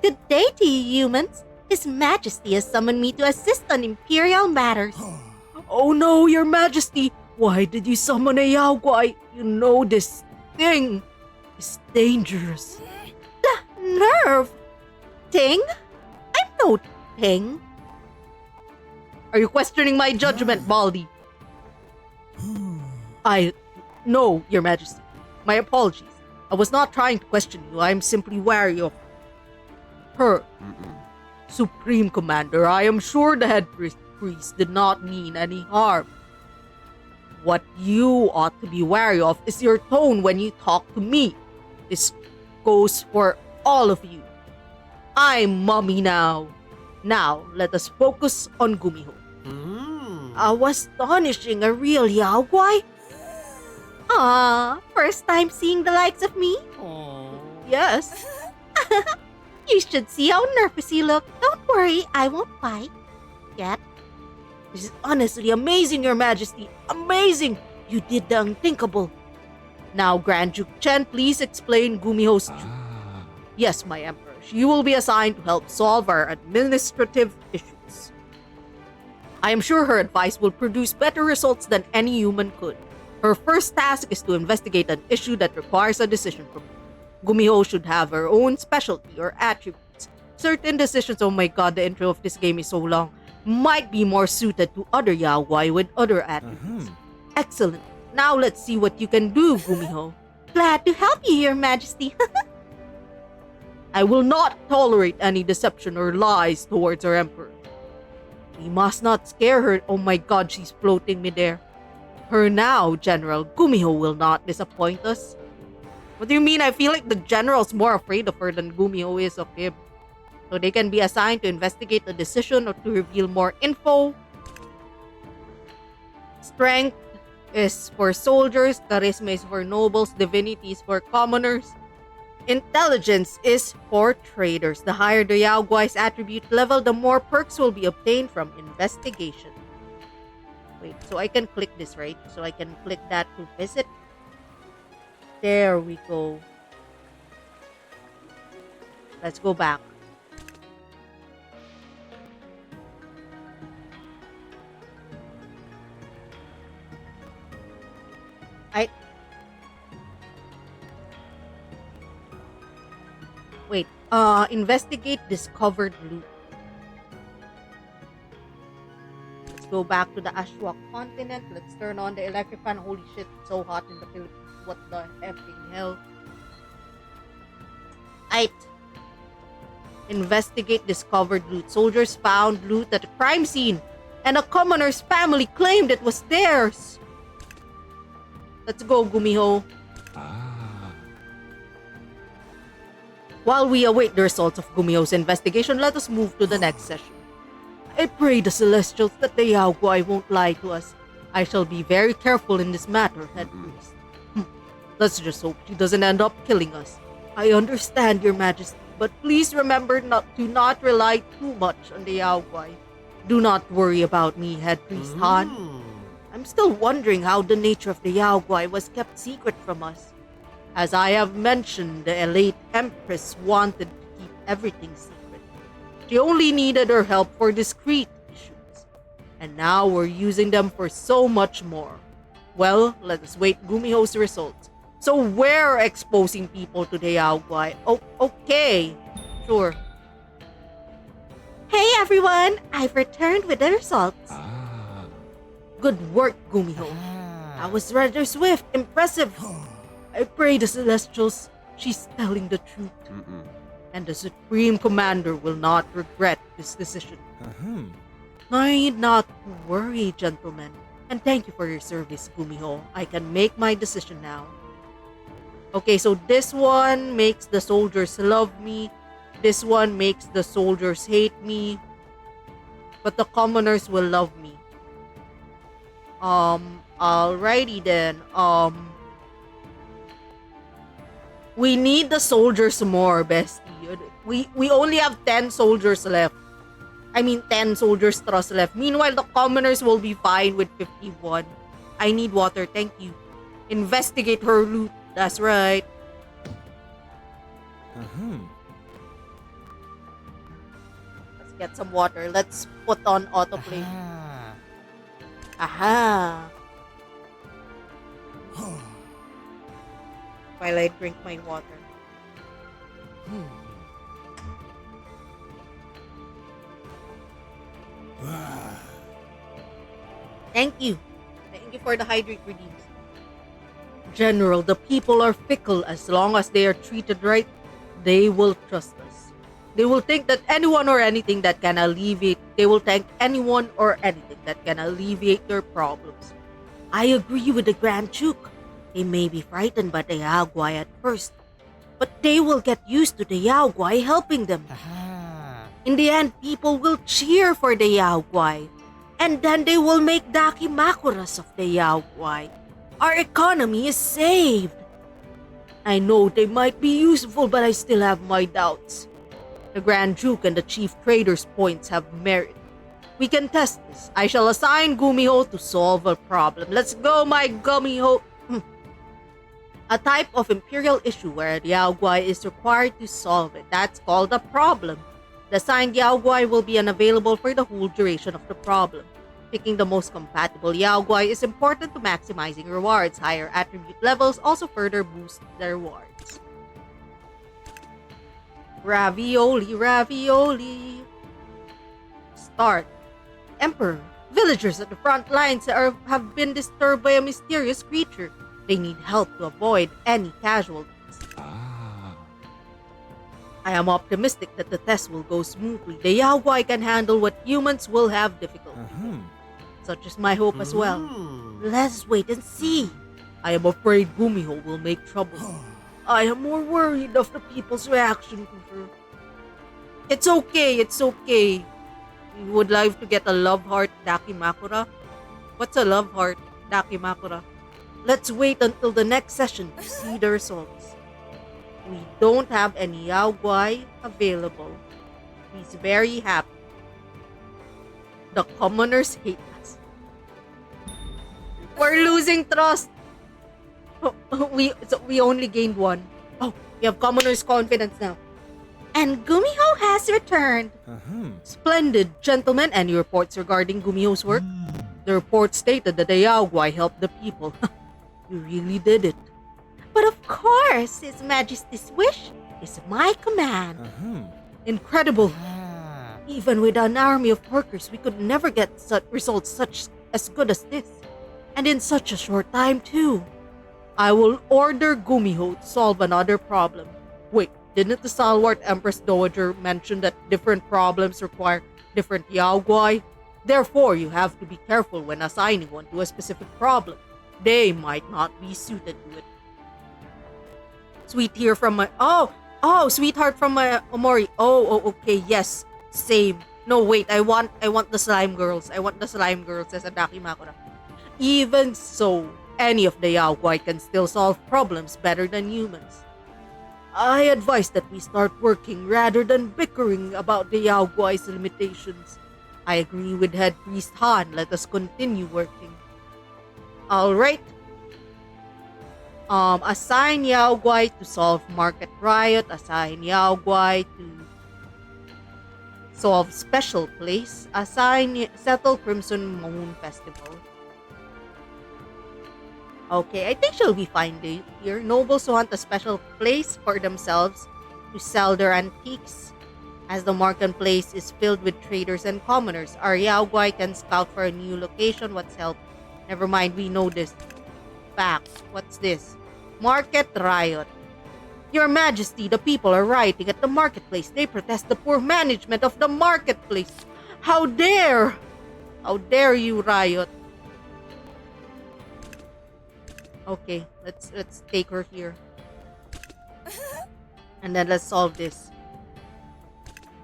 Good day to you, humans. His Majesty has summoned me to assist on Imperial matters. Oh no, Your Majesty! Why did you summon a Yao Guai? You know this thing is dangerous. The nerve! Ting? I'm no Ting. Are you questioning my judgment, Baldy? No, Your Majesty. My apologies. I was not trying to question you. I am simply wary of her. Supreme Commander, I am sure the head priest did not mean any harm. What you ought to be wary of is your tone when you talk to me. This goes for all of you. I'm Mommy now. Now, let us focus on Gumiho. Astonishing, a real Yao Guai? First time seeing the likes of me? Yes. You should see how nervous you look. Don't worry, I won't fight. Yet. This is honestly amazing, Your Majesty. Amazing! You did the unthinkable. Now, Grand Duke Chen, please explain Gumiho's truth. Yes, my Emperor. She will be assigned to help solve our administrative issues. I am sure her advice will produce better results than any human could. Her first task is to investigate an issue that requires a decision from her. Gumiho should have her own specialty or attributes. Certain decisions, oh my god, the intro of this game is so long, might be more suited to other Yao Guai with other attributes. Excellent. Now let's see what you can do, Gumiho. Glad to help you, Your Majesty. I will not tolerate any deception or lies towards our Emperor. We must not scare her. Oh my god, she's floating midair. Her now, General. Gumiho will not disappoint us. What do you mean? I feel like the General's more afraid of her than Gumiho is of him. So they can be assigned to investigate a decision or to reveal more info. Strength is for soldiers, charisma is for nobles, divinity is for commoners. Intelligence is for traders. The higher the Yao Guai's attribute level, the more perks will be obtained from investigation. Wait, so I can click this, right? So I can click that to visit. There we go. Let's go back. Investigate discovered loot. Let's go back to the Ashwak continent. Let's turn on the electric fan. Holy shit, it's so hot in the Philippines. What the effing hell? Investigate discovered loot. Soldiers found loot at the crime scene and a commoner's family claimed it was theirs. Let's go, Gumiho. While we await the results of Gumiho's investigation, let us move to the next session. I pray the Celestials that the Yao Guai won't lie to us. I shall be very careful in this matter, Head Priest. Let's just hope she doesn't end up killing us. I understand, Your Majesty, but please remember not to rely too much on the Yao Guai. Do not worry about me, Head Priest Han. I'm still wondering how the nature of the Yao Guai was kept secret from us. As I have mentioned, the late empress wanted to keep everything secret. She only needed her help for discreet issues. And now we're using them for so much more. Well, let us wait Gumiho's results. So we're exposing people to the Yao Guai. Oh, okay. Sure. Hey everyone! I've returned with the results. Good work, Gumiho. That was rather swift, impressive. I pray the Celestials she's telling the truth. And the Supreme Commander will not regret this decision. I need not worry, gentlemen. And thank you for your service, Gumiho. I can make my decision now. Okay, so this one makes the soldiers love me. This one makes the soldiers hate me. But the commoners will love me. Alrighty then. We need the soldiers more, bestie. We only have 10 soldiers left. I mean 10 soldiers trust left. Meanwhile, the commoners will be fine with 51. I need water, thank you. Investigate her loot. That's right. Let's get some water. Let's put on autoplay. Aha. While I drink my water. Thank you. Thank you for the hydrate redeems. General, the people are fickle. As long as they are treated right, they will trust us. They will think that anyone or anything that can alleviate, they will thank anyone or anything that can alleviate their problems. I agree with the Grand Duke. They may be frightened by the Yao Guai at first, but they will get used to the Yao Guai helping them. In the end, people will cheer for the Yao Guai, and then they will make dakimakuras of the Yao Guai. Our economy is saved. I know they might be useful, but I still have my doubts. The Grand Duke and the Chief Trader's points have merit. We can test this. I shall assign Gumiho to solve a problem. Let's go, my Gumiho. A type of imperial issue where the Yao Guai is required to solve it. That's called a problem. The assigned Yao Guai will be unavailable for the whole duration of the problem. Picking the most compatible Yao Guai is important to maximizing rewards. Higher attribute levels also further boost the rewards. Ravioli, ravioli. Start. Emperor, villagers at the front lines have been disturbed by a mysterious creature. They need help to avoid any casualties. I am optimistic that the test will go smoothly. The Yao Guai can handle what humans will have difficulty. Such is my hope as well. Let's wait and see. I am afraid Gumiho will make trouble. I am more worried of the people's reaction to her. It's okay, it's okay. You would like to get a love heart dakimakura? What's a love heart dakimakura? Let's wait until the next session to see the results. We don't have any Yao Guai available. He's very happy. The commoners hate us. We're losing trust. We only gained one. Oh, we have commoners' confidence now. And Gumiho has returned. Splendid, gentlemen. Any reports regarding Gumiho's work? The report stated that the Yao Guai helped the people. You really did it. But of course, His Majesty's wish is my command. Incredible. Even with an army of workers, we could never get such results as good as this. And in such a short time, too. I will order Gumiho to solve another problem. Wait, didn't the Stalwart Empress Dowager mention that different problems require different Yao Guai? Therefore, you have to be careful when assigning one to a specific problem. They might not be suited to it. Sweetheart from my Omori. Okay, yes, same. No, wait, I want the slime girls. I want the slime girls, says Adaki Makura. Even so, any of the Yaoguai can still solve problems better than humans. I advise that we start working rather than bickering about the Yaoguai's limitations. I agree with Head Priest Han. Let us continue working. Alright. Assign Yaoguai to solve Market Riot. Assign Yaoguai to solve Special Place. Settle Crimson Moon Festival. Okay, I think she'll be fine here. Nobles who want a special place for themselves to sell their antiques. As the marketplace is filled with traders and commoners, our Yaoguai can scout for a new location. What's help? Never mind, we know this. Fact. What's this? Market Riot. Your Majesty, the people are rioting at the marketplace. They protest the poor management of the marketplace. How dare! How dare you riot? Okay, let's take her here. And then let's solve this.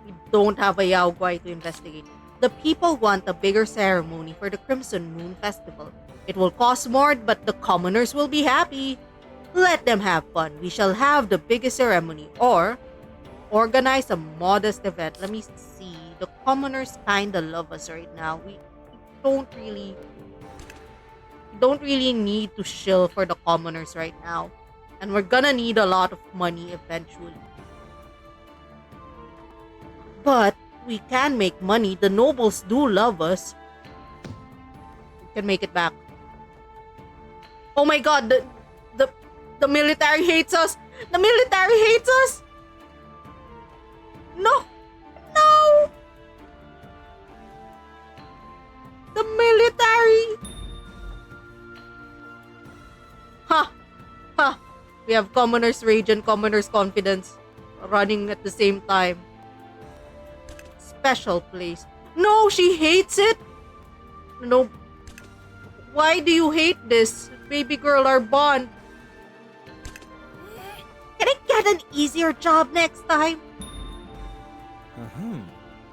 We don't have a Yaoguai to investigate. The people want a bigger ceremony for the Crimson Moon Festival. It will cost more, but the commoners will be happy. Let them have fun. We shall have the biggest ceremony or organize a modest event. Let me see. The commoners kinda love us right now. We don't really need to shill for the commoners right now. And we're gonna need a lot of money eventually. But we can make money. The nobles do love us. We can make it back. Oh my god, the military hates us. The military hates us. No. No. The military. Ha! Ha! We have commoners' rage and commoners' confidence running at the same time. Special place. No, she hates it. No. Why do you hate this? Baby girl, our bond. Can I get an easier job next time?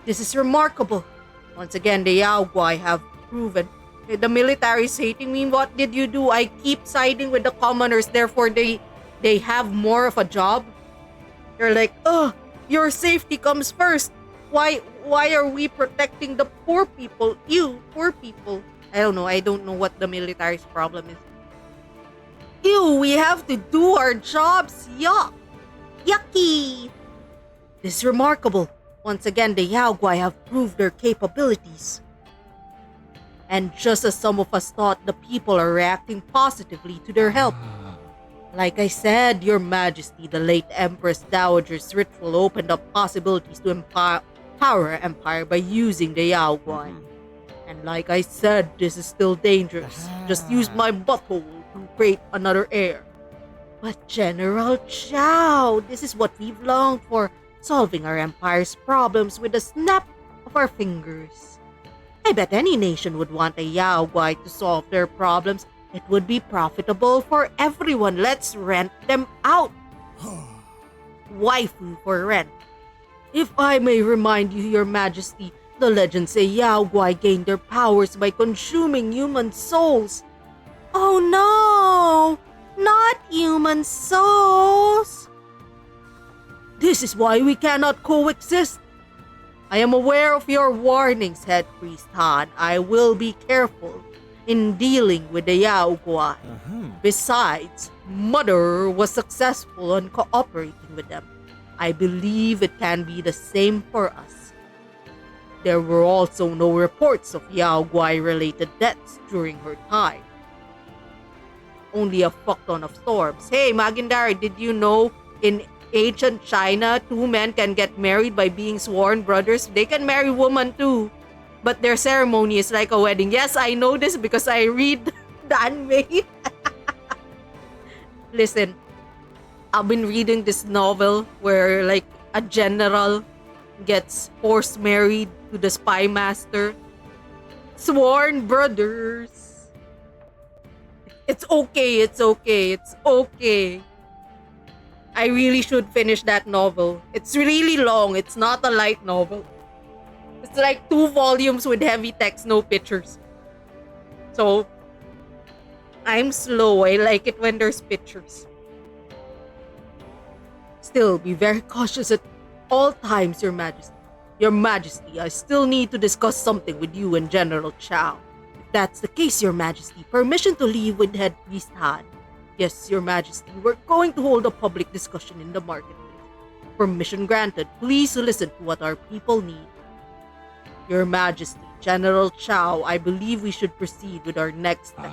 This is remarkable. Once again, the Yaoguai have proven. The military is hating me. What did you do? I keep siding with the commoners, therefore they have more of a job. They're like, your safety comes first. Why are we protecting the poor people? You, poor people. I don't know what the military's problem is. Ew, we have to do our jobs. Yuck. Yucky. This is remarkable. Once again, the Yaoguai have proved their capabilities. And just as some of us thought, the people are reacting positively to their help. Like I said, Your Majesty, the late Empress Dowager's ritual opened up possibilities to empower our empire by using the Yaoguai. And like I said, this is still dangerous. Just use my butthole to create another heir. But General Chow, this is what we've longed for, solving our empire's problems with a snap of our fingers. I bet any nation would want a Yaoguai to solve their problems. It would be profitable for everyone. Let's rent them out. Waifu for rent. If I may remind you, Your Majesty, the legends say Yaoguai gain their powers by consuming human souls. Oh no! Not human souls! This is why we cannot coexist. I am aware of your warnings, Head Priest Han. I will be careful in dealing with the Yaoguai. Besides, Mother was successful in cooperating with them. I believe it can be the same for us. There were also no reports of Yaoguai-related deaths during her time. Only a fuckton of storms. Hey, Magindari, did you know in ancient China, 2 men can get married by being sworn brothers? They can marry women too. But their ceremony is like a wedding. Yes, I know this because I read the anime. Listen, I've been reading this novel where like a general gets forced married to the spy master. Sworn brothers. It's okay, it's okay, it's okay. I really should finish that novel. It's really long, it's not a light novel. It's like 2 volumes with heavy text, no pictures. So, I'm slow. I like it when there's pictures. Still, be very cautious at all times, Your Majesty. Your Majesty, I still need to discuss something with you and General Chow. If that's the case, Your Majesty, permission to leave with Head Priest Han. Yes, Your Majesty, we're going to hold a public discussion in the marketplace. Permission granted. Please listen to what our people need. Your Majesty, General Chow, I believe we should proceed with our next step.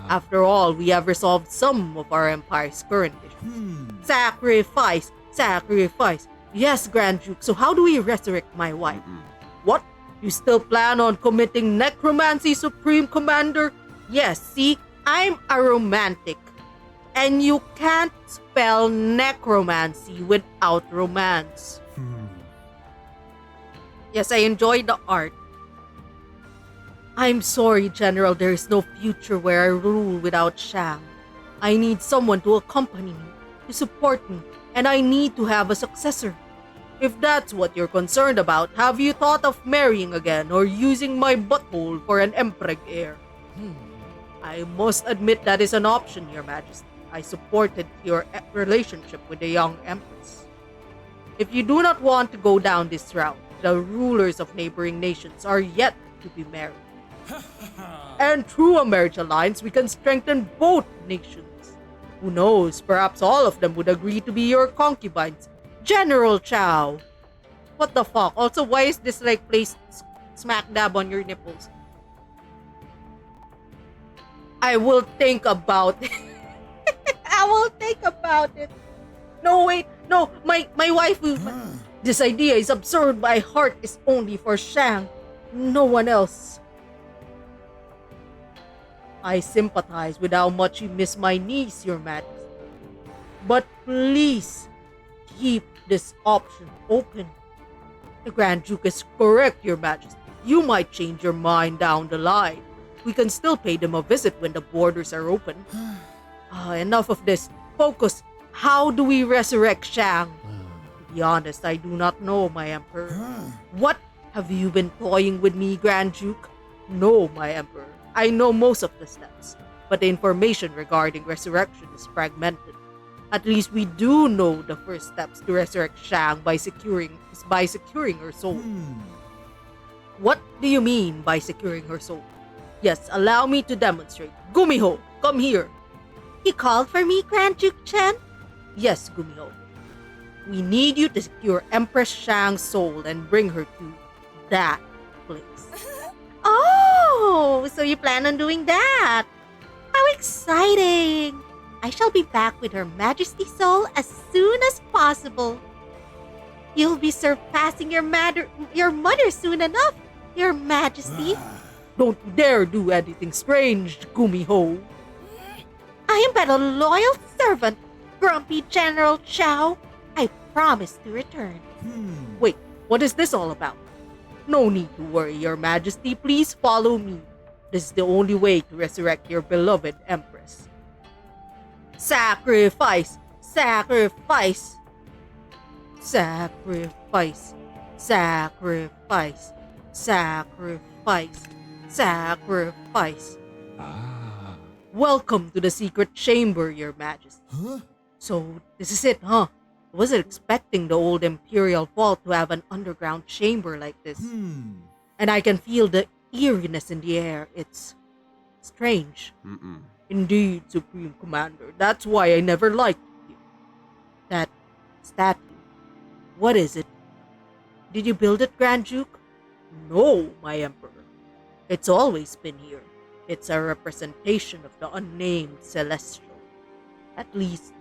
After all, we have resolved some of our empire's current issues. Sacrifice! Sacrifice! Yes, Grand Duke, so how do we resurrect my wife? What? You still plan on committing necromancy, Supreme Commander? Yes, see, I'm a romantic. And you can't spell necromancy without romance. Yes, I enjoy the art. I'm sorry, General, there is no future where I rule without Shang. I need someone to accompany me, to support me, and I need to have a successor. If that's what you're concerned about, have you thought of marrying again or using my butthole for an empress heir? I must admit that is an option, Your Majesty. I supported your relationship with the young empress. If you do not want to go down this route, the rulers of neighboring nations are yet to be married. And through a marriage alliance, we can strengthen both nations. Who knows, perhaps all of them would agree to be your concubines. General Chow! What the fuck? Also, why is this like placed smack dab on your nipples? I will think about it. I will think about it. No, wait. No, my wife will... This idea is absurd. My heart is only for Shang. No one else. I sympathize with how much you miss my niece, Your Majesty. But please, keep this option open. The Grand Duke is correct, Your Majesty. You might change your mind down the line. We can still pay them a visit when the borders are open. Enough of this. Focus. How do we resurrect Shang? To be honest, I do not know, my Emperor. What? Have you been toying with me, Grand Duke? No, my Emperor. I know most of the steps, but the information regarding resurrection is fragmented. At least we do know the first steps to resurrect Shang by securing her soul. What do you mean by securing her soul? Yes, allow me to demonstrate. Gumiho, come here. You called for me, Grand Duke Chen? Yes, Gumiho. We need you to secure Empress Shang's soul and bring her to that place. Oh, so you plan on doing that? How exciting! I shall be back with Her Majesty's soul as soon as possible. You'll be surpassing your mother soon enough, Your Majesty. Don't dare do anything strange, Gumiho. I am but a loyal servant, Grumpy General Chow. I promise to return. Wait, what is this all about? No need to worry, Your Majesty. Please follow me. This is the only way to resurrect your beloved Empress. Sacrifice! Sacrifice! Sacrifice! Sacrifice! Sacrifice! Sacrifice! Welcome to the secret chamber, Your Majesty. So, this is it, huh? I wasn't expecting the old Imperial Vault to have an underground chamber like this. And I can feel the eeriness in the air. It's strange. Indeed, Supreme Commander. That's why I never liked you. That statue. What is it? Did you build it, Grand Duke? No, my Emperor. It's always been here. It's a representation of the unnamed Celestial. At least,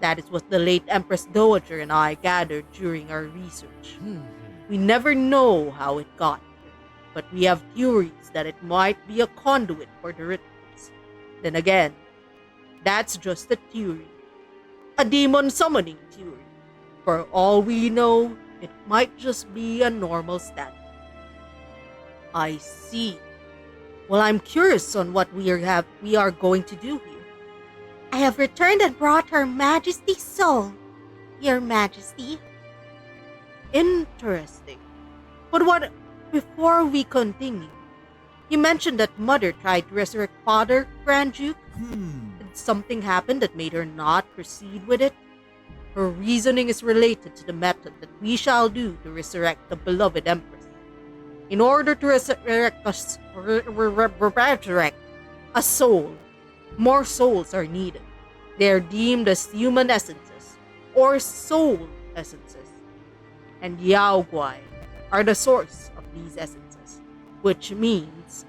that is what the late Empress Dowager and I gathered during our research. We never know how it got here, but we have theories that it might be a conduit for the rituals. Then again, that's just a theory. A demon summoning theory. For all we know, it might just be a normal statue. I see. Well, I'm curious on what we are going to do here. I have returned and brought Her Majesty's soul, Your Majesty. Interesting. But what before we continue, you mentioned that Mother tried to resurrect Father, Grand Duke. Did something happen that made her not proceed with it? Her reasoning is related to the method that we shall do to resurrect the beloved Empress. In order to resurrect a soul, more souls are needed. They are deemed as human essences, or soul essences. And Yao Guai are the source of these essences, which means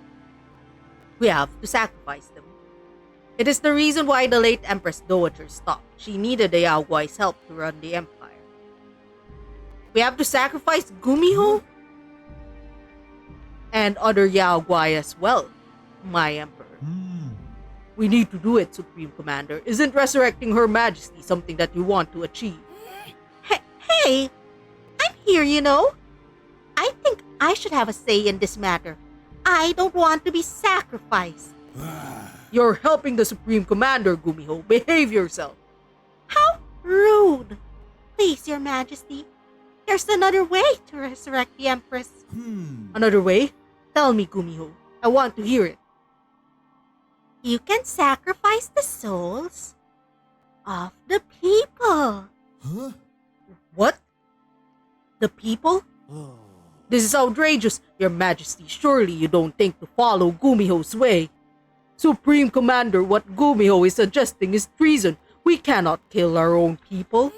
we have to sacrifice them. It is the reason why the late Empress Dowager stopped. She needed the Yao Guai's help to run the empire. We have to sacrifice Gumiho and other Yao Guai as well, my emperor. We need to do it, Supreme Commander. Isn't resurrecting Her Majesty something that you want to achieve? Hey, I'm here, you know. I think I should have a say in this matter. I don't want to be sacrificed. You're helping the Supreme Commander, Gumiho. Behave yourself. How rude. Please, Your Majesty. There's another way to resurrect the Empress. Another way? Tell me, Gumiho. I want to hear it. You can sacrifice the souls of the people. What? The people? This is outrageous, Your Majesty. Surely you don't think to follow Gumiho's way. Supreme Commander, what Gumiho is suggesting is treason. We cannot kill our own people.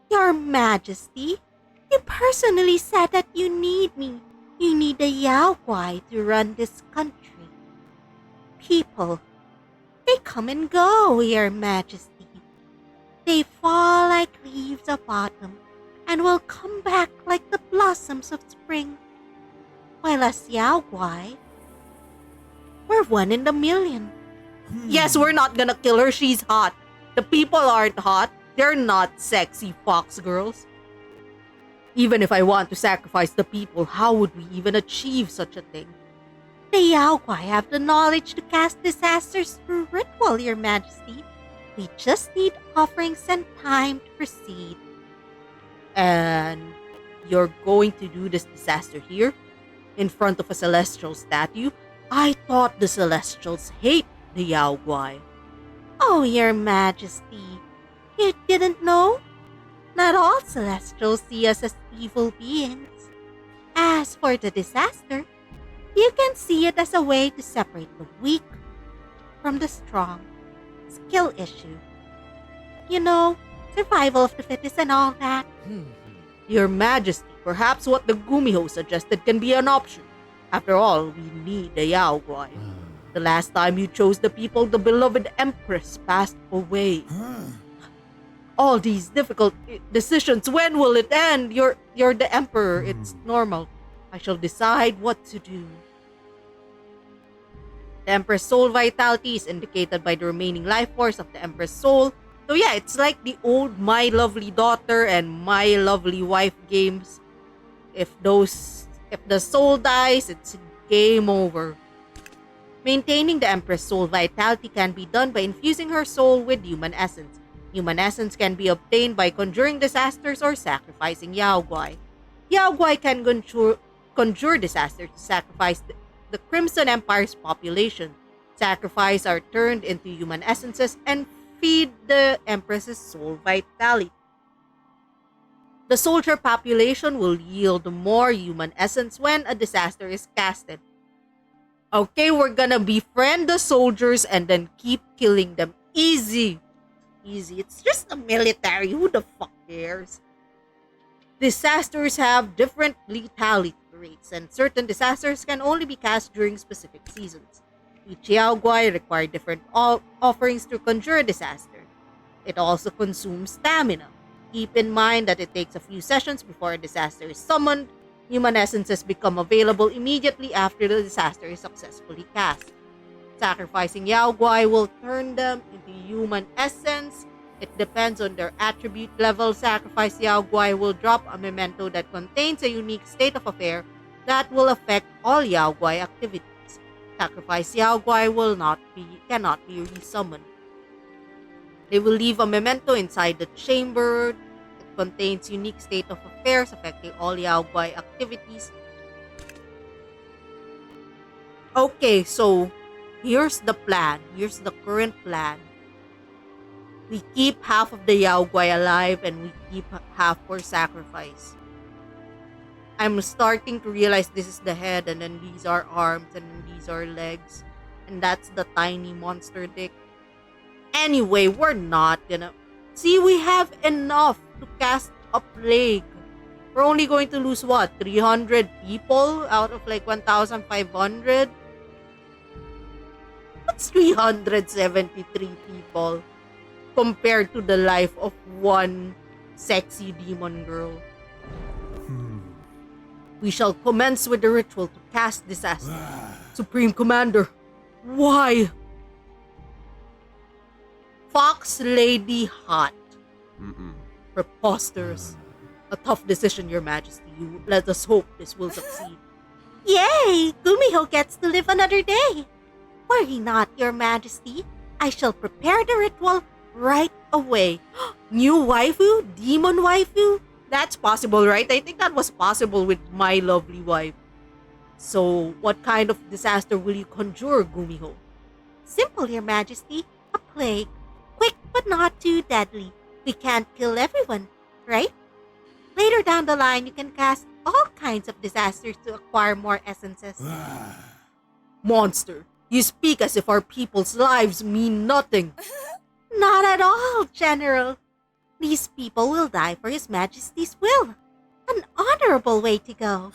Your Majesty, you personally said that you need me. You need the Yao Guai to run this country. People, they come and go, Your Majesty. They fall like leaves of autumn and will come back like the blossoms of spring. While as Yao Guai, we're one in a million. Yes, we're not gonna kill her. She's hot. The people aren't hot. They're not sexy fox girls. Even if I want to sacrifice the people, how would we even achieve such a thing? The Yao Guai have the knowledge to cast disasters through ritual, Your Majesty. We just need offerings and time to proceed. And you're going to do this disaster here? In front of a celestial statue? I thought the celestials hate the Yao Guai. Oh, Your Majesty, you didn't know? Not all celestials see us as evil beings. As for the disaster, you can see it as a way to separate the weak from the strong. Skill issue. You know, survival of the fittest and all that. Your Majesty, perhaps what the Gumiho suggested can be an option. After all, we need the Yao Guai. The last time you chose the people, the beloved Empress passed away. All these difficult decisions, when will it end? You're the Emperor, it's normal. I shall decide what to do. The Empress soul vitality is indicated by the remaining life force of the Empress soul. So yeah, it's like the old My Lovely Daughter and My Lovely Wife games. If the soul dies, it's game over. Maintaining the Empress soul vitality can be done by infusing her soul with human essence. Human essence can be obtained by conjuring disasters or sacrificing Yao Guai. Yao Guai can conjure disasters to sacrifice the Crimson Empire's population. Sacrifices are turned into human essences and feed the Empress's soul vitality. The soldier population will yield more human essence when a disaster is casted. Okay, we're gonna befriend the soldiers and then keep killing them. Easy. It's just the military. Who the fuck cares? Disasters have different lethality rates, and certain disasters can only be cast during specific seasons. Each Yao Guai requires different offerings to conjure a disaster. It also consumes stamina. Keep in mind that it takes a few sessions before a disaster is summoned. Human essences become available immediately after the disaster is successfully cast. Sacrificing Yao Guai will turn them into human essence. It depends on their attribute level. Sacrifice Yao Guai will drop a memento that contains a unique state of affair that will affect all Yao Guai activities. Sacrifice Yaoguai cannot be resummoned. They will leave a memento inside the chamber. It contains unique state of affairs affecting all Yaoguai activities. Okay, so here's the plan. Here's the current plan. We keep half of the Yaoguai alive and we keep half for sacrifice. I'm starting to realize this is the head and then these are arms and then these are legs. And that's the tiny monster dick. Anyway, we're not gonna... See, we have enough to cast a plague. We're only going to lose what? 300 people out of like 1,500? That's 373 people compared to the life of one sexy demon girl. We shall commence with the ritual to cast disaster. Supreme Commander, why? Fox Lady Hot. Preposterous. A tough decision, Your Majesty. Let us hope this will succeed. Yay! Gumiho gets to live another day. Worry not, Your Majesty. I shall prepare the ritual right away. New waifu? Demon waifu? That's possible, right? I think that was possible with My Lovely Wife. So, what kind of disaster will you conjure, Gumiho? Simple, Your Majesty. A plague. Quick but not too deadly. We can't kill everyone, right? Later down the line, you can cast all kinds of disasters to acquire more essences. Monster, you speak as if our people's lives mean nothing. Not at all, General. These people will die for His Majesty's will. An honorable way to go.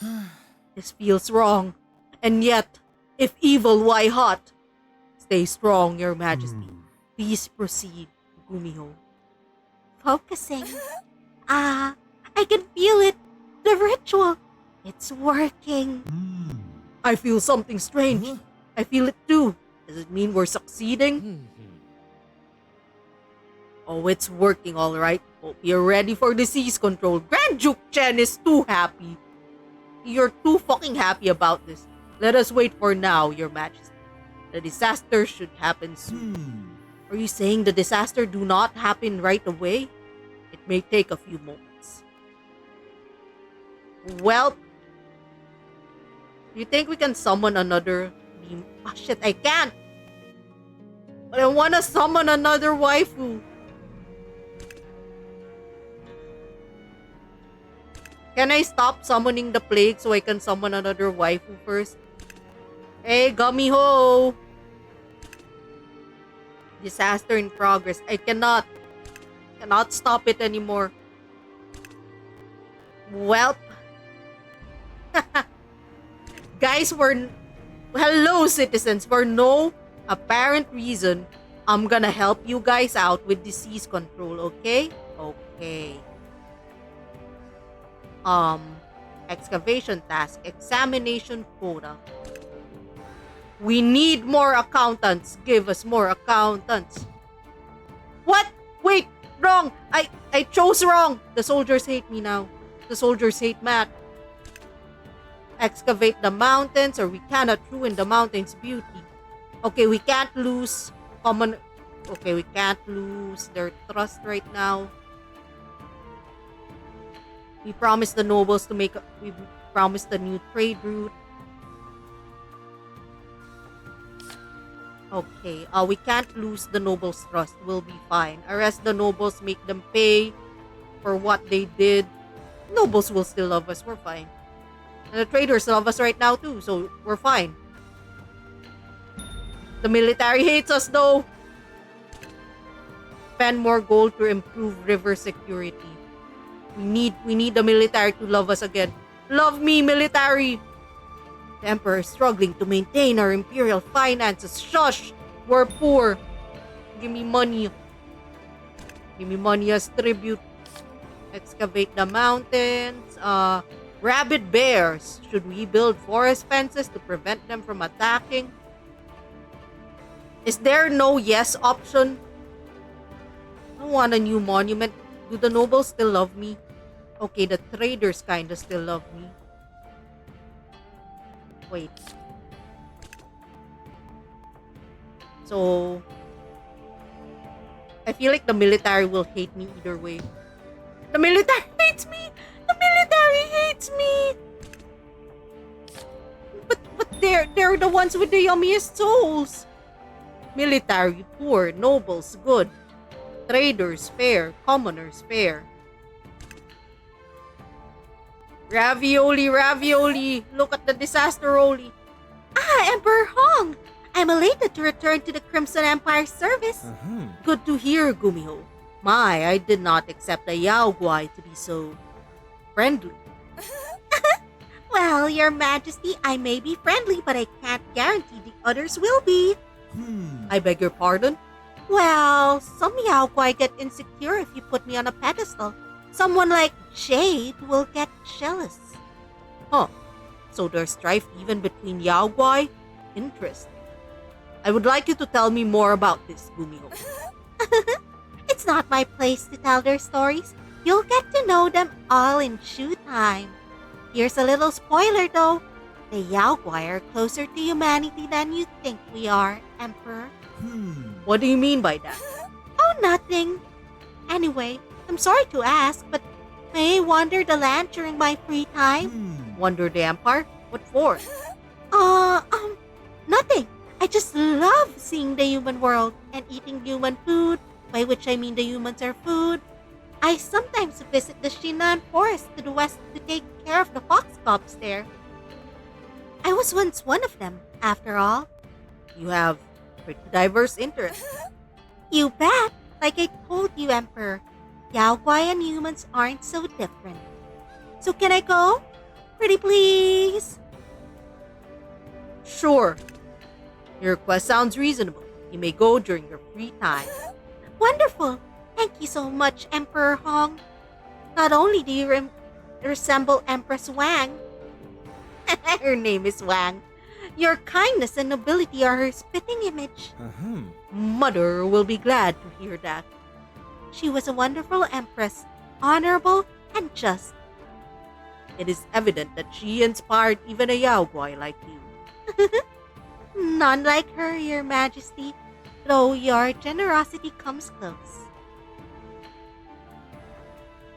This feels wrong. And yet, if evil, why hot? Stay strong, Your Majesty. Please proceed, Gumiho. Focusing. I can feel it. The ritual. It's working. I feel something strange. I feel it too. Does it mean we're succeeding? Oh, it's working all right. Hope you're ready for disease control. Grand Duke Chen is too happy. You're too fucking happy about this. Let us wait for now, Your Majesty. The disaster should happen soon. Are you saying the disaster do not happen right away? It may take a few moments. Well, you think we can summon another beam? Ah, shit, I can't. But I want to summon another waifu. Can I stop summoning the plague so I can summon another waifu first? Hey, Gumiho! Disaster in progress. I cannot stop it anymore. Well, guys, hello citizens. For no apparent reason, I'm gonna help you guys out with disease control, okay? Okay. Excavation task, examination quota. We need more accountants. Give us more accountants. What? Wait, wrong. I chose wrong. The soldiers hate me now. The soldiers hate Matt. Excavate the mountains, or we cannot ruin the mountain's beauty. Okay, we can't lose common. Okay, we can't lose their trust right now. We promised the nobles to we promised a new trade route. Okay, we can't lose the nobles' trust. We'll be fine. Arrest the nobles, make them pay for what they did. Nobles will still love us. We're fine. And the traders love us right now too, so we're fine. The military hates us though. Spend more gold to improve river security. We need the military to love us again. Love me, military! The Emperor is struggling to maintain our imperial finances. Shush! We're poor. Give me money. Give me money as tribute. Excavate the mountains. Rabid bears. Should we build forest fences to prevent them from attacking? Is there no yes option? I want a new monument. Do the nobles still love me? Okay, the traders kinda still love me. Wait. So, I feel like the military will hate me either way. The military hates me! The military hates me! But they're the ones with the yummiest souls. Military, poor, nobles, good. Traders, fair. Commoners, fair. Ravioli, ravioli. Look at the disaster rolly. Ah, Emperor Hong! I'm elated to return to the Crimson Empire service. Good to hear, Gumiho. My, I did not accept a Yao Guai to be so friendly. Well, Your Majesty, I may be friendly, but I can't guarantee the others will be. I beg your pardon? Well, some Yao Guai get insecure if you put me on a pedestal. Someone like Jade will get jealous. Huh. So there's strife even between Yao Guai? Interesting. I would like you to tell me more about this, Gumiho. It's not my place to tell their stories. You'll get to know them all in due time. Here's a little spoiler though. The Yao Guai are closer to humanity than you think we are, Emperor. What do you mean by that? Oh, nothing. Anyway, I'm sorry to ask, but may I wander the land during my free time? Wander the Empire? What for? Nothing. I just love seeing the human world and eating human food, by which I mean the humans are food. I sometimes visit the Shinan forest to the west to take care of the fox cubs there. I was once one of them, after all. You have pretty diverse interests. You bet. Like I told you, Emperor, Yao Guai and humans aren't so different. So can I go? Pretty please? Sure. Your request sounds reasonable. You may go during your free time. Wonderful. Thank you so much, Emperor Hong. Not only do you resemble Empress Wang, her name is Wang, your kindness and nobility are her spitting image. Mother will be glad to hear that. She was a wonderful empress, honorable and just. It is evident that she inspired even a Yao Guai like you. None like her, Your Majesty, though your generosity comes close.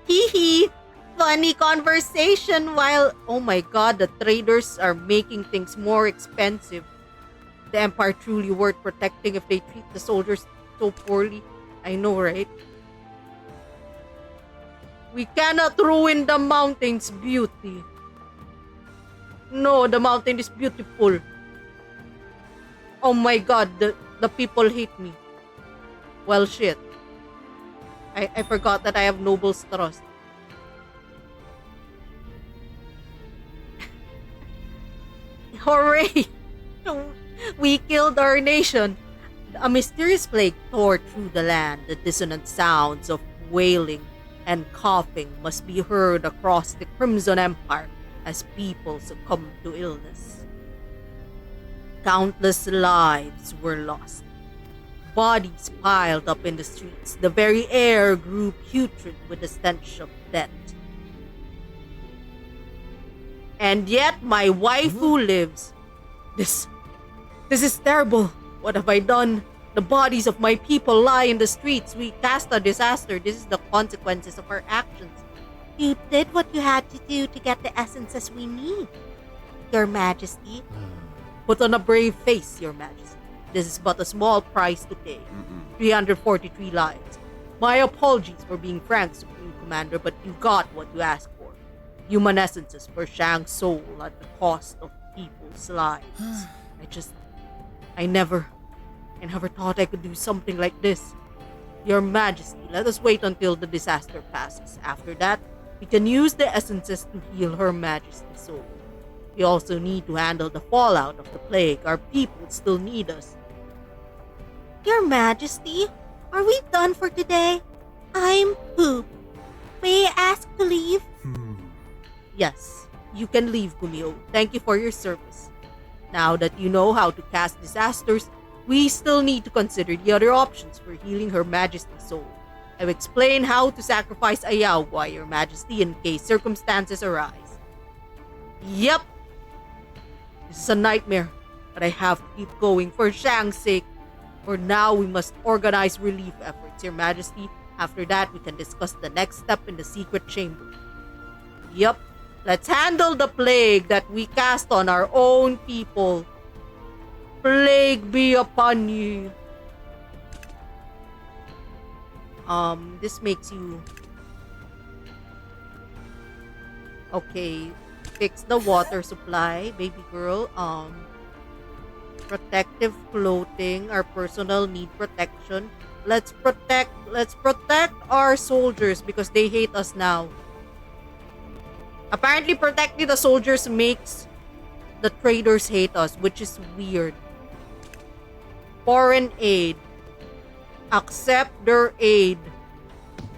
Hee hee! Funny conversation while, oh my god, the traders are making things more expensive. The Empire truly worth protecting if they treat the soldiers so poorly. I know, right? We cannot ruin the mountain's beauty. No, the mountain is beautiful. Oh my god, the people hate me. Well, shit. I forgot that I have Noble's trust. Hooray! We killed our nation. A mysterious plague tore through the land. The dissonant sounds of wailing and coughing must be heard across the Crimson Empire as people succumbed to illness. Countless lives were lost. Bodies piled up in the streets. The very air grew putrid with the stench of death. And yet my waifu lives. This is terrible. What have I done? The bodies of my people lie in the streets. We cast a disaster. This is the consequences of our actions. You did what you had to do to get the essences we need, Your Majesty. Put on a brave face, Your Majesty. This is but a small price to pay. 343 lives. My apologies for being frank, Supreme Commander, but you got what you asked for. Human essences for Shang's soul at the cost of people's lives. I never thought I could do something like this. Your Majesty, let us wait until the disaster passes. After that, we can use the essences to heal Her Majesty's soul. We also need to handle the fallout of the plague. Our people still need us. Your Majesty, are we done for today? I'm poop. May I ask to leave? Yes, you can leave, Gumio. Thank you for your service. Now that you know how to cast disasters, we still need to consider the other options for healing Her Majesty's soul. I will explain how to sacrifice a Yao Guai, Your Majesty, in case circumstances arise. Yep! This is a nightmare, but I have to keep going for Shang's sake. For now, we must organize relief efforts, Your Majesty. After that, we can discuss the next step in the secret chamber. Yup, let's handle the plague that we cast on our own people. Plague be upon you. This makes you... Okay, fix the water supply, baby girl. Protective clothing. Our personnel need protection. Let's protect our soldiers because they hate us now. Apparently, protecting the soldiers makes the traders hate us, which is weird. Foreign aid. Accept their aid.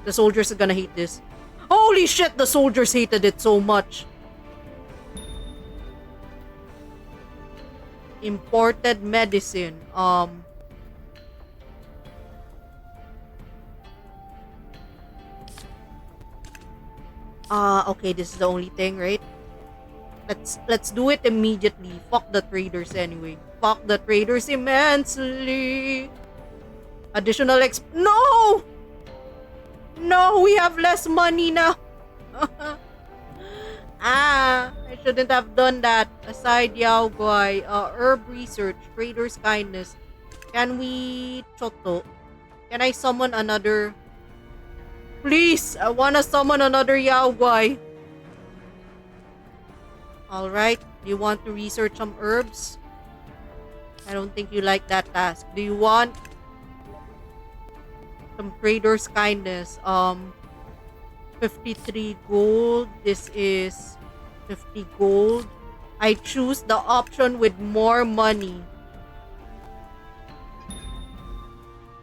The soldiers are gonna hate this. Holy shit, the soldiers hated it so much. Imported medicine. Okay, this is the only thing, right? Let's do it immediately. Fuck the traders anyway. Fuck the traders immensely. Additional No! No, we have less money now. I shouldn't have done that. Aside Yao Guai, herb research, trader's kindness. Can we Choto? Can I summon another? Please, I wanna summon another Yao Guai. Alright, do you want to research some herbs? I don't think you like that task. Do you want some trader's kindness? 53 gold. This is 50 gold. I choose the option with more money.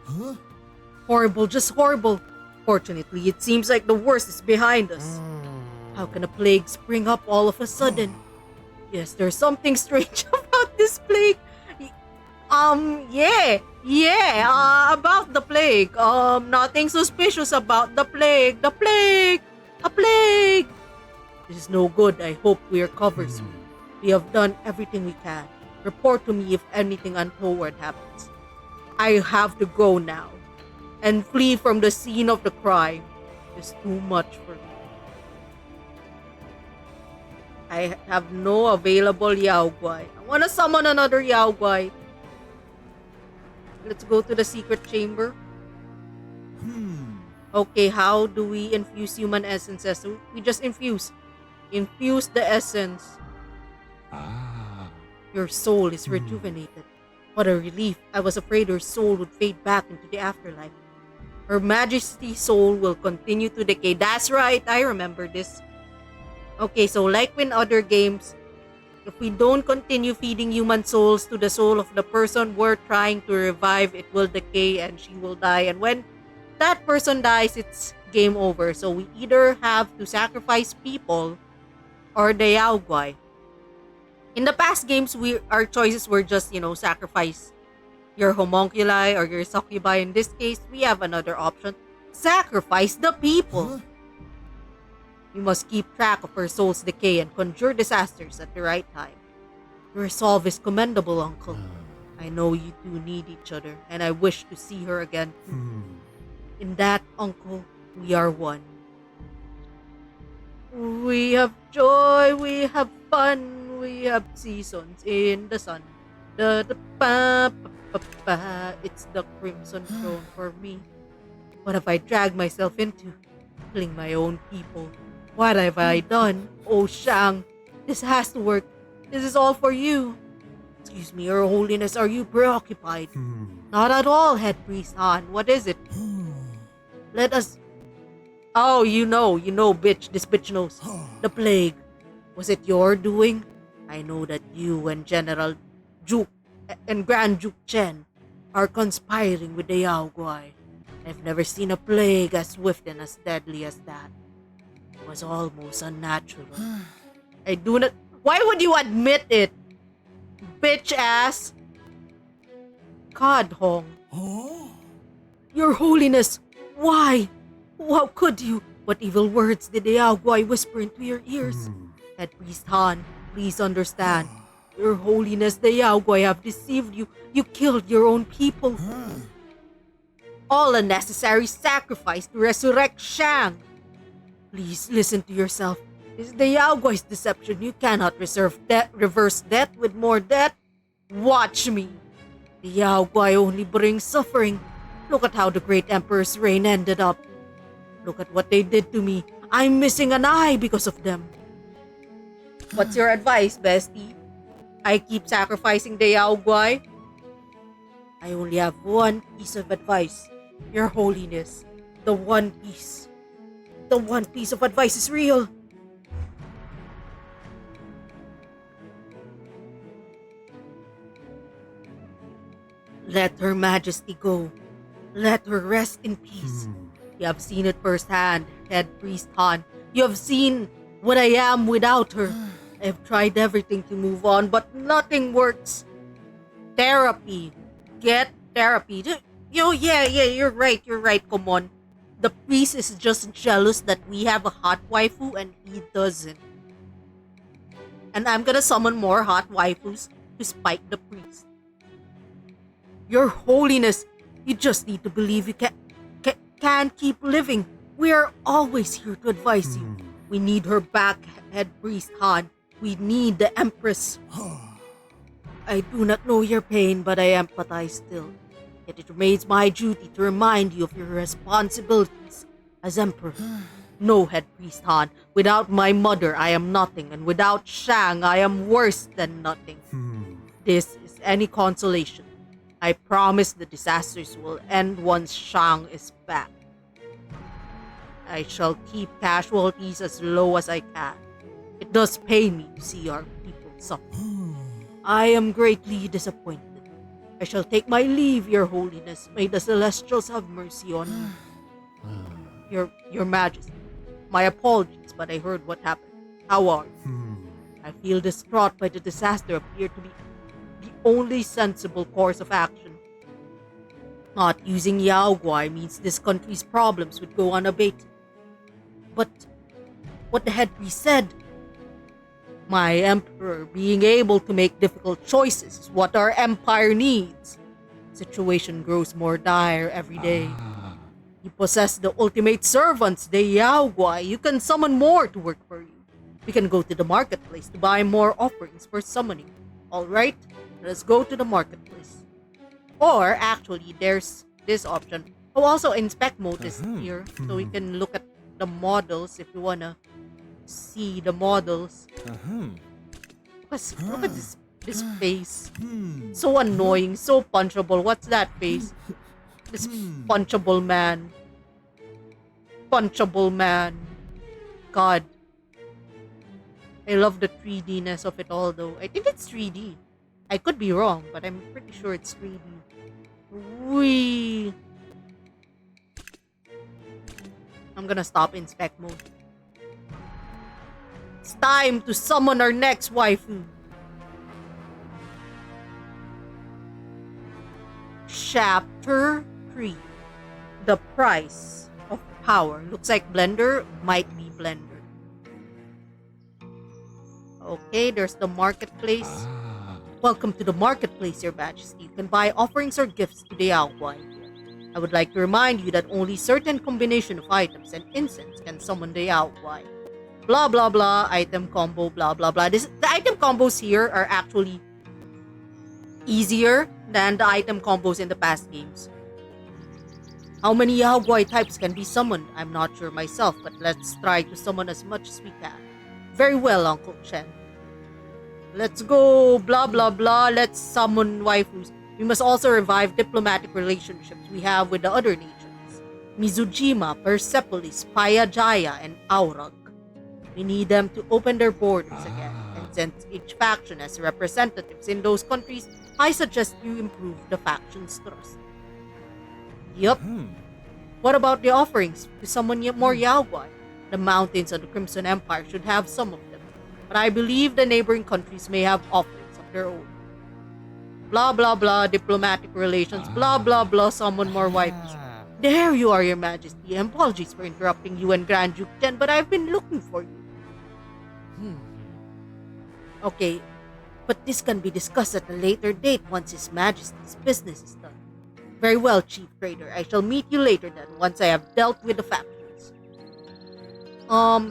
Huh? Horrible, just horrible. Fortunately, it seems like the worst is behind us. How can a plague spring up all of a sudden? Yes, there's something strange about this plague. About the plague. Nothing suspicious about the plague. The plague! A plague! This is no good. I hope we are covered soon. We have done everything we can. Report to me if anything untoward happens. I have to go now and flee from the scene of the crime. It's too much for me. I have no available Yao Guai. I want to summon another Yao Guai. Let's go to the secret chamber. Okay, how do we infuse human essences? We just infuse. Infuse the essence. Your soul is rejuvenated. What a relief. I was afraid her soul would fade back into the afterlife. Her Majesty's soul will continue to decay. That's right, I remember this. Okay, so like in other games, if we don't continue feeding human souls to the soul of the person we're trying to revive, it will decay and she will die. And when that person dies, it's game over. So we either have to sacrifice people or the Yao Guai. In the past games, our choices were just, sacrifice your homunculi or your succubi. In this case, we have another option. Sacrifice the people. We must keep track of her soul's decay and conjure disasters at the right time. Your resolve is commendable, Uncle. I know you two need each other, and I wish to see her again too. In that, Uncle, we are one. We have joy, we have fun, we have seasons in the sun. It's the crimson throne for me. What have I dragged myself into? Killing my own people. What have I done? Oh, Shang, this has to work. This is all for you. Excuse me, Your Holiness, are you preoccupied? Not at all, Head Priest Han. What is it? Let us... Oh, you know, bitch. This bitch knows. The plague. Was it your doing? I know that you and General Duke and Grand Duke Chen are conspiring with the Yao Guai. I've never seen a plague as swift and as deadly as that. It was almost unnatural. I do not... Why would you admit it? Bitch ass. God, Hong. Your Holiness, why? How could you? What evil words did the Yao Guai whisper into your ears? Head Priest Han, please understand. Your Holiness, the Yaogwai have deceived you. You killed your own people. Huh? All unnecessary sacrifice to resurrect Shang. Please listen to yourself. This is the Yaogwai's deception. You cannot reverse death with more death. Watch me. The Yaogwai only brings suffering. Look at how the great Emperor's reign ended up. Look at what they did to me. I'm missing an eye because of them. What's your advice, bestie? I keep sacrificing the Yaogwai? I only have one piece of advice. Your Holiness, the one piece. The one piece of advice is real. Let Her Majesty go. Let her rest in peace. You have seen it firsthand, Head Priest Han. You have seen what I am without her. I have tried everything to move on, but nothing works. Therapy. Get therapy. Yeah, you're right, come on. The priest is just jealous that we have a hot waifu and he doesn't. And I'm gonna summon more hot waifus to spite the priest. Your Holiness, you just need to believe you can keep living. We are always here to advise you. We need her back, Head Priest Han. We need the Empress. I do not know your pain, but I empathize still. Yet it remains my duty to remind you of your responsibilities as Emperor. No, Head Priest Han, without my mother, I am nothing, and without Shang, I am worse than nothing. This is any consolation. I promise the disasters will end once Shang is back. I shall keep casualties as low as I can. It does pain me to see our people suffer. I am greatly disappointed. I shall take my leave, Your Holiness. May the Celestials have mercy on me. Your Majesty, my apologies, but I heard what happened. How are you? I feel distraught by the disaster appeared to be the only sensible course of action. Not using Yaogwai means this country's problems would go unabated. But what the head priest said, my emperor being able to make difficult choices is what our empire needs. Situation grows more dire every day. You possess the ultimate servants, the Yaogwai. You can summon more to work for you. We can go to the marketplace to buy more offerings for summoning. Alright, let's go to the marketplace. Or actually, there's this option. Oh, also inspect mode is here. So we can look at the models if you wanna see the models. Look at this face. So annoying, so punchable. What's that face? This punchable man. Punchable man. God. I love the 3D-ness of it all though. I think it's 3D. I could be wrong, but I'm pretty sure it's 3D. Whee! I'm gonna stop inspect mode. It's time to summon our next waifu. Chapter 3. The Price of Power. Looks like Blender might be Blender. Okay, there's the marketplace. Welcome to the marketplace, Your Majesty. You can buy offerings or gifts to the Yaogwai here. I would like to remind you that only certain combination of items and incense can summon the Yaogwai. Blah blah blah, item combo, blah blah blah. The item combos here are actually easier than the item combos in the past games. How many Yaogwai types can be summoned? I'm not sure myself, but let's try to summon as much as we can. Very well, Uncle Chen. Let's go, blah blah blah, let's summon waifus. We must also revive diplomatic relationships we have with the other nations. Mizujima, Persepolis, Payajaya, and Aurag. We need them to open their borders again, and since each faction has representatives in those countries, I suggest you improve the faction's trust. Yup. What about the offerings to summon more Yaogwai? The mountains of the Crimson Empire should have some of them, but I believe the neighboring countries may have offerings of their own. Blah blah blah, diplomatic relations, blah blah blah, summon more waifus. There you are, Your Majesty. Apologies for interrupting you and Grand Duke Chen, but I've been looking for you. Okay, But this can be discussed at a later date once His Majesty's business is done. Very well, Chief Trader. I shall meet you later then, once I have dealt with the factions.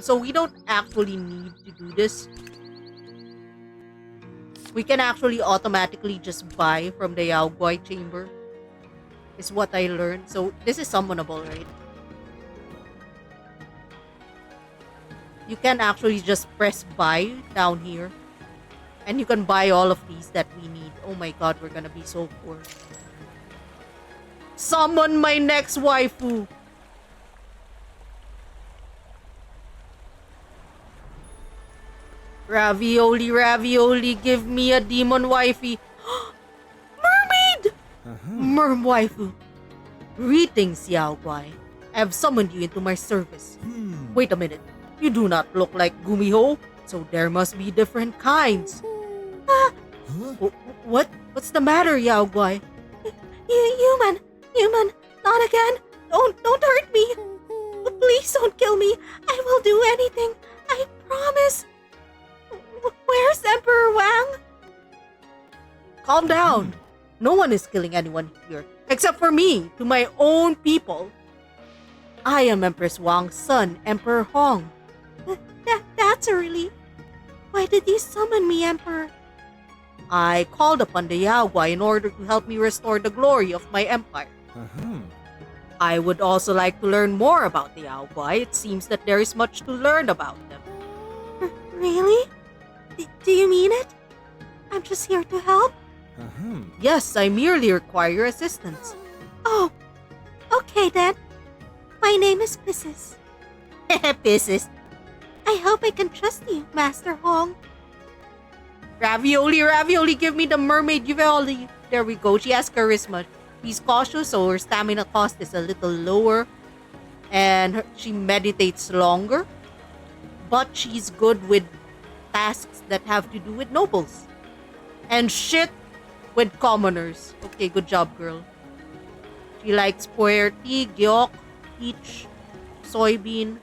So we don't actually need to do this. We can actually automatically just buy from the Yao Guai chamber. Is what I learned. So this is summonable, right? You can actually just press buy down here. And you can buy all of these that we need. Oh my god, we're gonna be so poor. Summon my next waifu! Ravioli, ravioli, give me a demon wifey. Mermaid! Merm waifu. Greetings, Yao Guai. I have summoned you into my service. Wait a minute. You do not look like Gumiho, so there must be different kinds. Huh? What's the matter, Yao Guai? Human, not again. Don't hurt me. Please don't kill me. I will do anything. I promise. Where's Emperor Wang? Calm down. No one is killing anyone here, except for me, to my own people. I am Empress Wang's son, Emperor Hong. That's a relief. Why did you summon me, Emperor? I called upon the Yao Guai in order to help me restore the glory of my empire. I would also like to learn more about the Yao Guai. It seems that there is much to learn about them. Really? Do you mean it? I'm just here to help? Yes, I merely require your assistance. Oh, okay then. My name is Pisces. Pisces. I hope I can trust you, Master Hong. Ravioli, ravioli, give me the mermaid ravioli. There we go. She has charisma. She's cautious, so her stamina cost is a little lower. And she meditates longer. But she's good with tasks that have to do with nobles. And shit with commoners. Okay, good job, girl. She likes puerty, gyok, peach, soybean.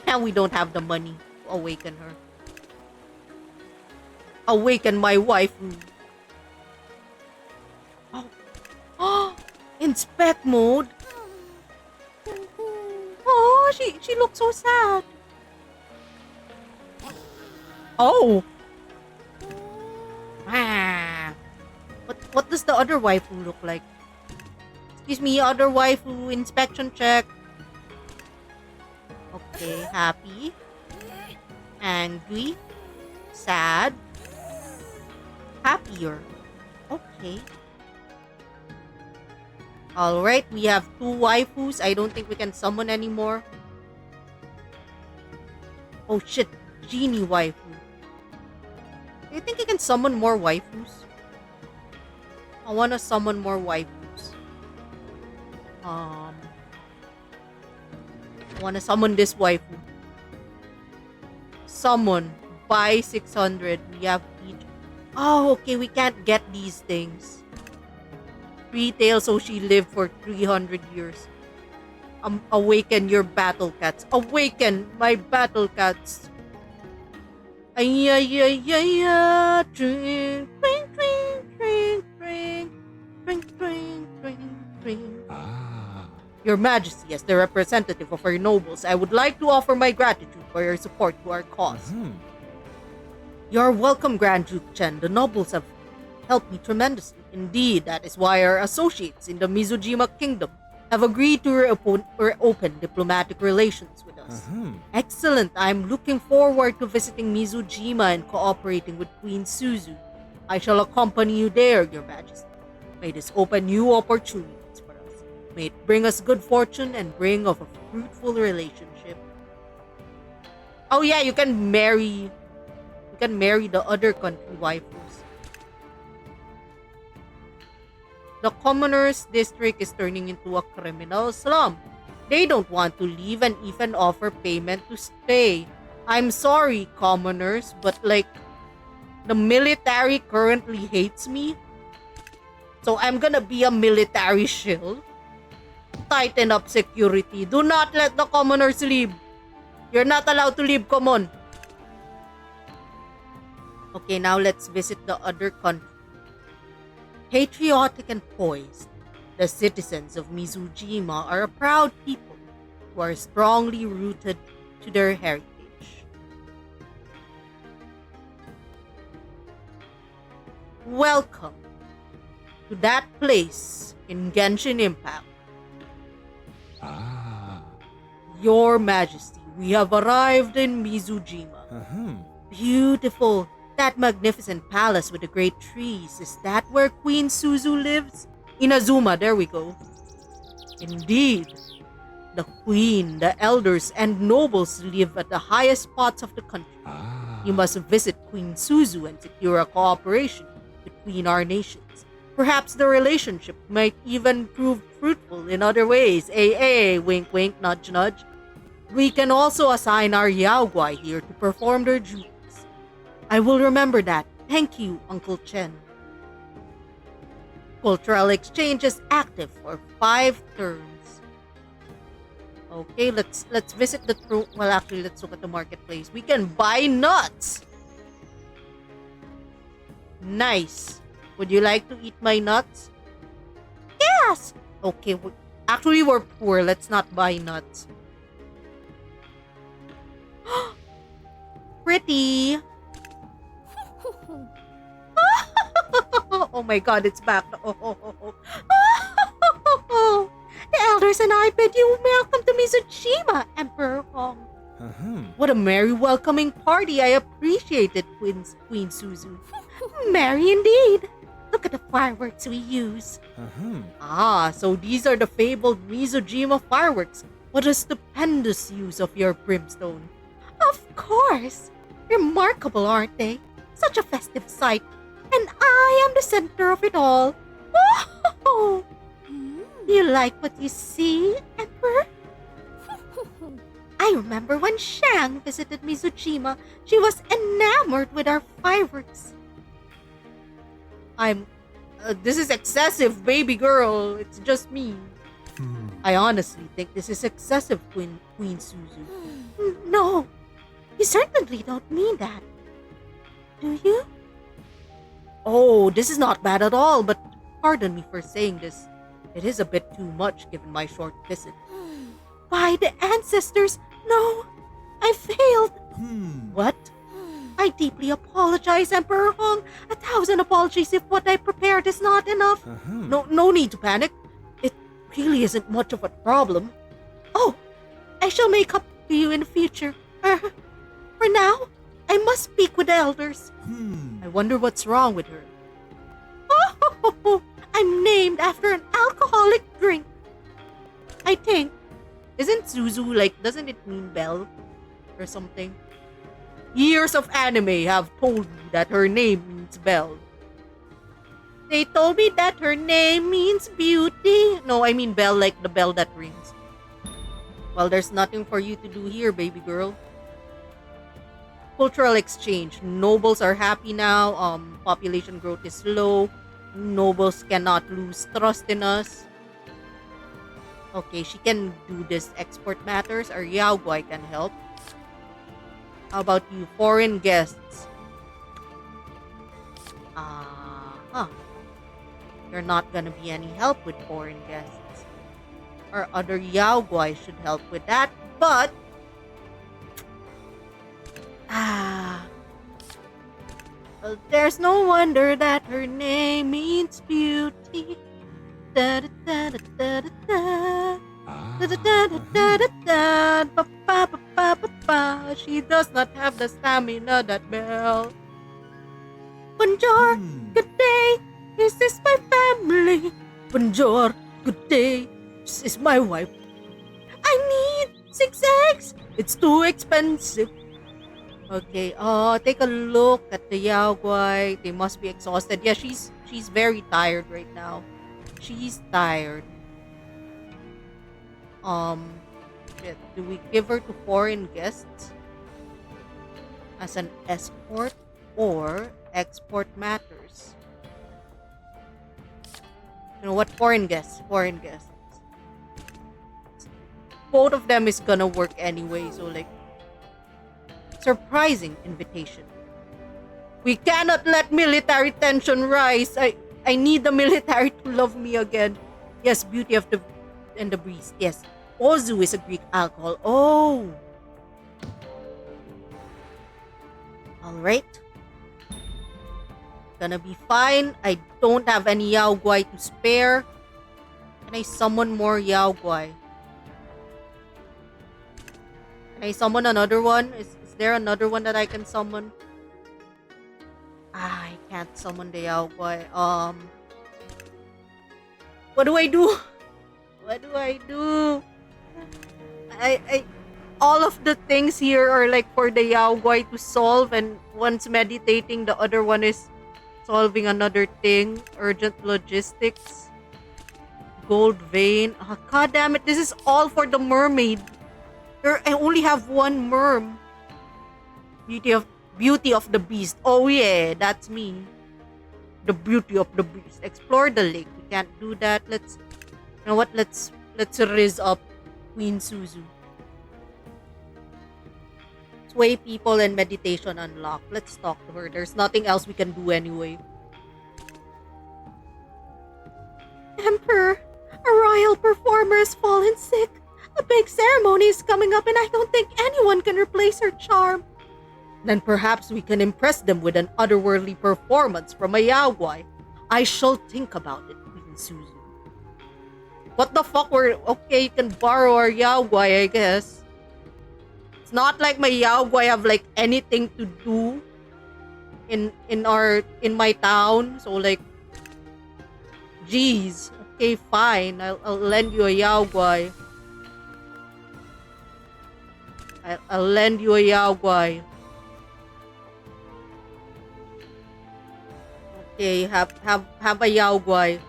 And we don't have the money to awaken her. Awaken my waifu. Oh, inspect mode. Oh, she looks so sad. Oh. Ah. What does the other waifu look like? Excuse me, other waifu inspection check. Okay, happy, angry, sad, happier. Okay. Alright, we have 2 waifus. I don't think we can summon anymore. Oh shit, genie waifu. Do you think you can summon more waifus? I wanna summon more waifus. I wanna summon this waifu. Summon. Buy 600. We have each. Oh, okay. We can't get these things. Retail, so she lived for 300 years. Awaken your battle cats. Awaken my battle cats. Ay, ay, ay, ay, ay. Drink, drink, drink, drink, drink. Drink, drink, drink, drink. Your Majesty, as the representative of our nobles, I would like to offer my gratitude for your support to our cause. You're welcome, Grand Duke Chen. The nobles have helped me tremendously. Indeed, that is why our associates in the Mizujima Kingdom have agreed to reopen diplomatic relations with us. Excellent. I'm looking forward to visiting Mizujima and cooperating with Queen Suzu. I shall accompany you there, Your Majesty. May this open new opportunities for us. May it bring us good fortune and bring of a fruitful relationship. Oh yeah, you can marry the other country waifus. The commoners' district is turning into a criminal slum. They don't want to leave and even offer payment to stay. I'm sorry, commoners, but like, the military currently hates me. So I'm gonna be a military shill. Tighten up security. Do not let the commoners leave. You're not allowed to leave, come on. Okay, now let's visit the other country. Patriotic and poised, the citizens of Mizujima are a proud people who are strongly rooted to their heritage. Welcome to that place in Genshin Impact. Ah. Your Majesty, we have arrived in Mizujima. Beautiful. That magnificent palace with the great trees. Is that where Queen Suzu lives? Inazuma, there we go. Indeed. The queen, the elders, and nobles live at the highest spots of the country. You must visit Queen Suzu and secure a cooperation between our nations. Perhaps the relationship might even prove fruitful in other ways. Wink wink, nudge nudge. We can also assign our Yaoguai here to perform their duties. I will remember that. Thank you, Uncle Chen. Cultural exchange is active for 5 turns. Okay, let's visit the well, actually, let's look at the marketplace. We can buy nuts. Nice. Would you like to eat my nuts? Yes! Okay, actually, we're poor. Let's not buy nuts. Pretty. Oh my god, it's back. The elders and I bid you welcome to Mizujima, Emperor Hong. What a merry welcoming party. I appreciate it, Queen Suzu. Merry indeed. Look at the fireworks we use. Ah, so these are the fabled Mizujima fireworks. What a stupendous use of your brimstone. Of course. Remarkable, aren't they? Such a festive sight. And I am the center of it all. Oh! You like what you see, Emperor? I remember when Shang visited Mizujima, she was enamored with our fireworks. This is excessive, baby girl. It's just me. I honestly think this is excessive, Queen Suzu. No, you certainly don't mean that. Do you? Oh, this is not bad at all, but pardon me for saying this. It is a bit too much given my short visit. By the ancestors, no, I failed. What? I deeply apologize, Emperor Hong. 1,000 apologies if what I prepared is not enough. No need to panic. It really isn't much of a problem. Oh, I shall make up to you in the future. For now, I must speak with the elders. I wonder what's wrong with her. Oh, I'm named after an alcoholic drink. I think. Isn't Suzu doesn't it mean bell? Or something? Years of anime have told me that her name means bell. They told me that her name means beauty. No, I mean bell like the bell that rings. Well, there's nothing for you to do here, baby girl. Cultural exchange. Nobles are happy now. Population growth is low. Nobles cannot lose trust in us. Okay, she can do this export matters. Our Yaoguai can help. How about you, foreign guests? You're not gonna be any help with foreign guests. Our other Yaoguai should help with that, but well, there's no wonder that her name means beauty. Da da da da da da da. Da da da da da da da. Ba ba ba ba ba ba. She does not have the stamina that Belle. Bonjour, good day. Is this my family? Bonjour, good day. This is my wife. I need 6 eggs. It's too expensive. Okay, take a look at the Yaoguai. They must be exhausted. Yeah, she's very tired right now. She's tired. Do we give her to foreign guests as an escort or export matters? You know what? Foreign guests. Both of them is gonna work anyway, so surprising invitation. We cannot let military tension rise. I need the military to love me again. Yes, beauty of the and the beast. Yes. Ozu is a Greek alcohol. Oh. Alright. Gonna be fine. I don't have any Yao Guai to spare. Can I summon more Yao Guai? Can I summon another one? Is there another one that I can summon? I can't summon the Yao Guai. What do I do? What do I do? I all of the things here are like for the Yao Guai to solve, and one's meditating, the other one is solving another thing. Urgent logistics. Gold vein. Oh, God damn it, this is all for the mermaid. I only have one merm. Beauty of the beast. Oh yeah, that's me. The beauty of the beast. Explore the lake. We can't do that. Let's you know what? Let's riz up Queen Suzu. Sway people and meditation unlocked. Let's talk to her. There's nothing else we can do anyway. Emperor, a royal performer has fallen sick. A big ceremony is coming up and I don't think anyone can replace her charm. Then perhaps we can impress them with an otherworldly performance from a Yao Guai. I shall think about it, Queen Suzu. What the fuck? Okay, you can borrow our Yao Guai, I guess. It's not like my Yao Guai have like anything to do in my town. So like, geez. Okay, fine. I'll lend you a Yao Guai. I'll lend you a Yao Guai. Okay, have a Yao Guai.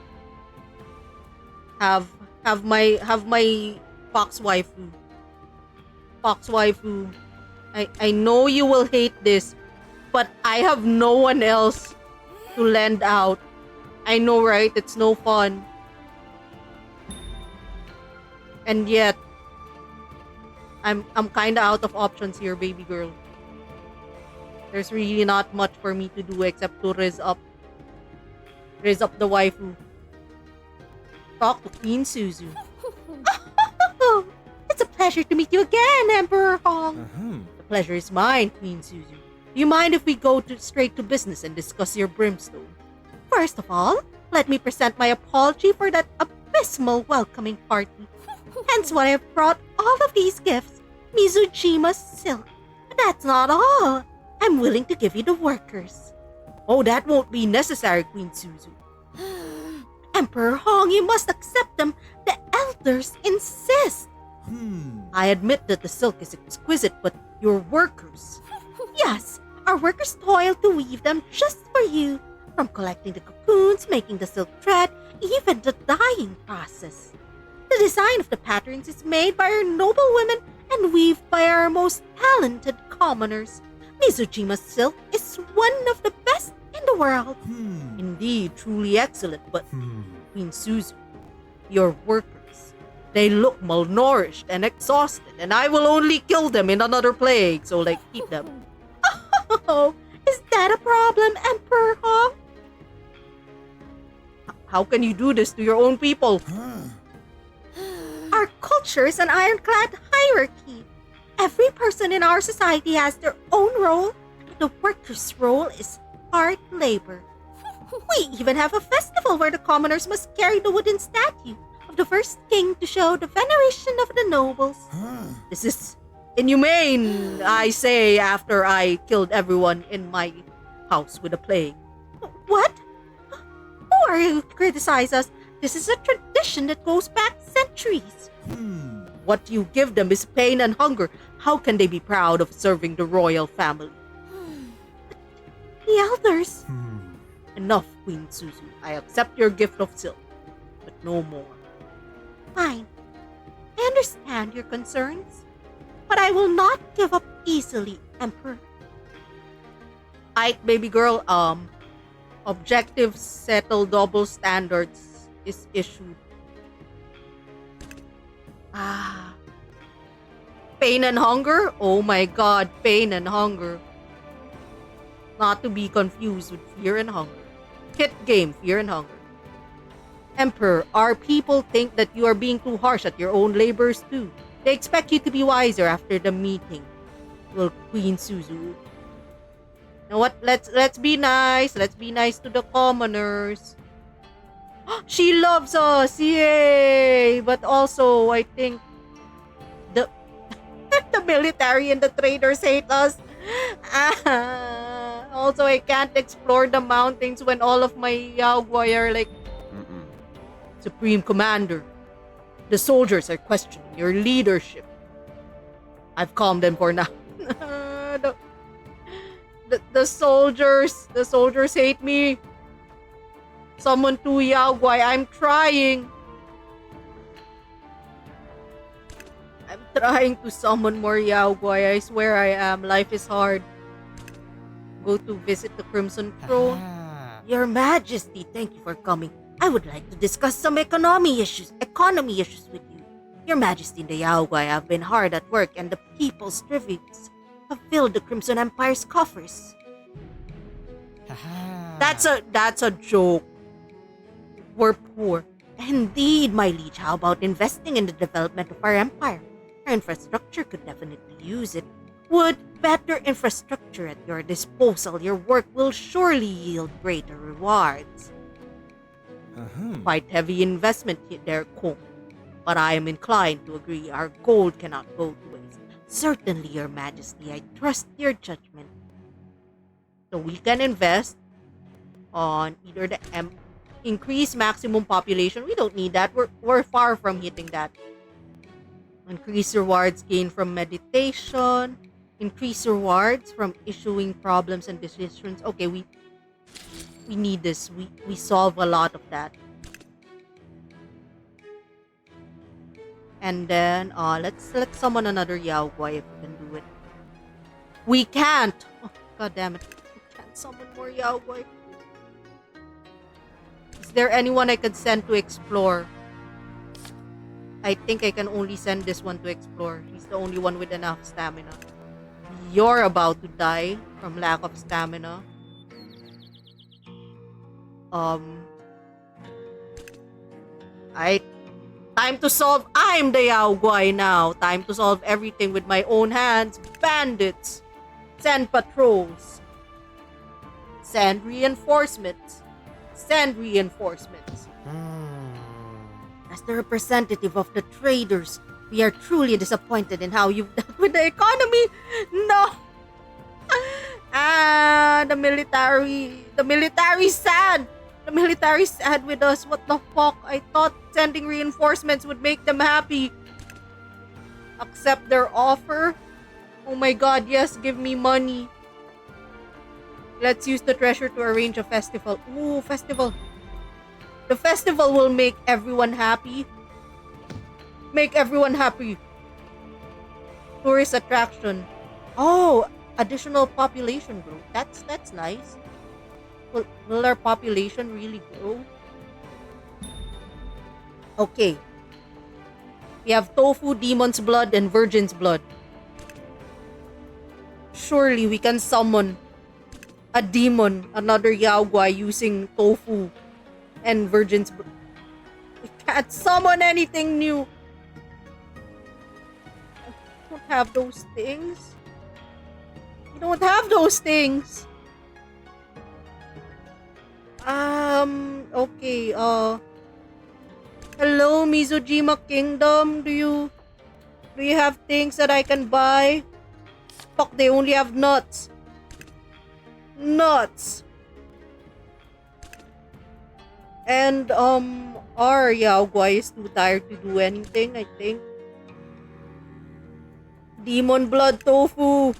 Have my fox waifu. Fox waifu. I know you will hate this, but I have no one else to lend out. I know, right? It's no fun. And yet, I'm kinda out of options here, baby girl. There's really not much for me to do except to raise up the waifu. Talk to Queen Suzu. It's a pleasure to meet you again, Emperor Hong. The pleasure is mine, Queen Suzu. Do you mind if we go straight to business and discuss your brimstone? First of all, let me present my apology for that abysmal welcoming party. Hence why I've brought all of these gifts. Mizujima's silk. But that's not all. I'm willing to give you the workers. Oh, that won't be necessary, Queen Suzu. Emperor Hong, you must accept them. The elders insist. I admit that the silk is exquisite, but your workers... Yes, our workers toil to weave them just for you. From collecting the cocoons, making the silk thread, even the dyeing process. The design of the patterns is made by our noble women and weaved by our most talented commoners. Mizujima's silk is one of the best in the world. Indeed, truly excellent, but Queen Suzu, your workers, they look malnourished and exhausted, and I will only kill them in another plague, so like, keep them. Oh, is that a problem, Emperor Hong? How can you do this to your own people? Our culture is an ironclad hierarchy. Every person in our society has their own role. The worker's role is hard labor. We even have a festival where the commoners must carry the wooden statue of the first king to show the veneration of the nobles. This is inhumane, I say, after I killed everyone in my house with a plague. What? Who are you to criticize us? This is a tradition that goes back centuries. What you give them is pain and hunger. How can they be proud of serving the royal family? The elders. Enough, Queen Suzu. I accept your gift of silk, but no more. Fine. I understand your concerns, but I will not give up easily, Emperor. Aight, baby girl, objective settle double standards is issued. Pain and hunger? Oh my god, pain and hunger. not to be confused with fear and hunger. Hit game, fear and hunger. Emperor, our people think that you are being too harsh at your own labors too. They expect you to be wiser after the meeting. Well, Queen Suzu. You know what? Let's be nice. Let's be nice to the commoners. She loves us, yay! But also, I think the the military and the traders hate us. Also, I can't explore the mountains when all of my Yaogwai are like, Supreme Commander. The soldiers are questioning your leadership. I've calmed them for now. the soldiers hate me. Summon 2 Yaogwai. I'm trying. I'm trying to summon more Yaogwai. I swear I am. Life is hard. Go to visit the Crimson Throne. Your Majesty, thank you for coming. I would like to discuss some economy issues with you. Your Majesty and the Yaogwai have been hard at work, and the people's tributes have filled the Crimson Empire's coffers. That's a joke. We're poor. Indeed, my liege. How about investing in the development of our empire? Our infrastructure could definitely use it. With better infrastructure at your disposal, your work will surely yield greater rewards. Quite heavy investment there, Kong. But I am inclined to agree our gold cannot go to waste. Certainly, Your Majesty. I trust your judgment. So we can invest on either the increase maximum population. We don't need that. We're far from hitting that. Increase rewards gained from meditation. Increase rewards from issuing problems and decisions. Okay, we need this. We solve a lot of that. And then let's summon another Yaogwai if we can do it. We can't. Oh, God damn it. We can't summon more Yaogwai. Is there anyone I could send to explore? I think I can only send this one to explore. He's the only one with enough stamina. You're about to die from lack of stamina. Time to solve. I'm the Yaogwai now. Time to solve everything with my own hands. Bandits. Send patrols. Send reinforcements. Send reinforcements. As the representative of the traders, we are truly disappointed in how you've dealt with the economy. No. The military's sad. The military's sad with us. What the fuck? I thought sending reinforcements would make them happy. Accept their offer? Oh my god, yes, give me money. Let's use the treasure to arrange a festival. Ooh, festival. The festival will make everyone happy. Make everyone happy. Tourist attraction. Oh, additional population growth. That's nice. Will our population really grow? Okay. We have tofu, demon's blood, and virgin's blood. Surely we can summon a demon, another Yaogwai using tofu and virgin's blood. We can't summon anything new. I don't have those things. We don't have those things. Okay, hello, Mizujima Kingdom. Do you have things that I can buy? Fuck, they only have nuts. Nuts. And, our Yaogwai is too tired to do anything, I think. Demon blood tofu.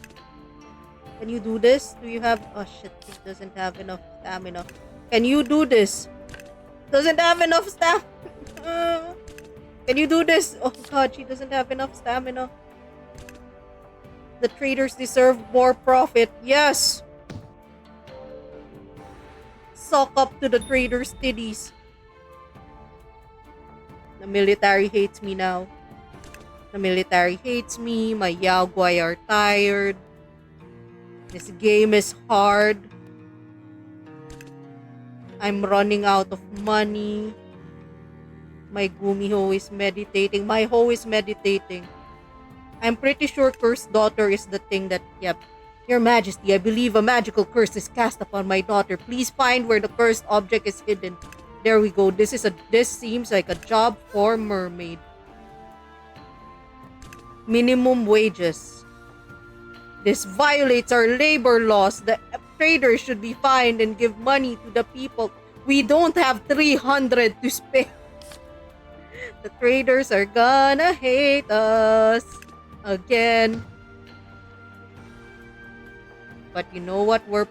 Can you do this? Do you have... Oh shit, he doesn't have enough stamina. Can you do this? Doesn't have enough stamina. Can you do this? Oh god, she doesn't have enough stamina. The traders deserve more profit. Yes! Suck up to the traders' titties. The military hates me now. The military hates me. My Yaogwai are tired. This game is hard. I'm running out of money. My Gumiho is meditating. My Ho is meditating. I'm pretty sure Cursed Daughter is the thing that, yep. Your Majesty, I believe a magical curse is cast upon my daughter. Please find where the cursed object is hidden. There we go. This seems like a job for mermaid. Minimum wages. This violates our labor laws. The traders should be fined and give money to the people. We don't have 300 to spare. The traders are gonna hate us again. But you know what? We're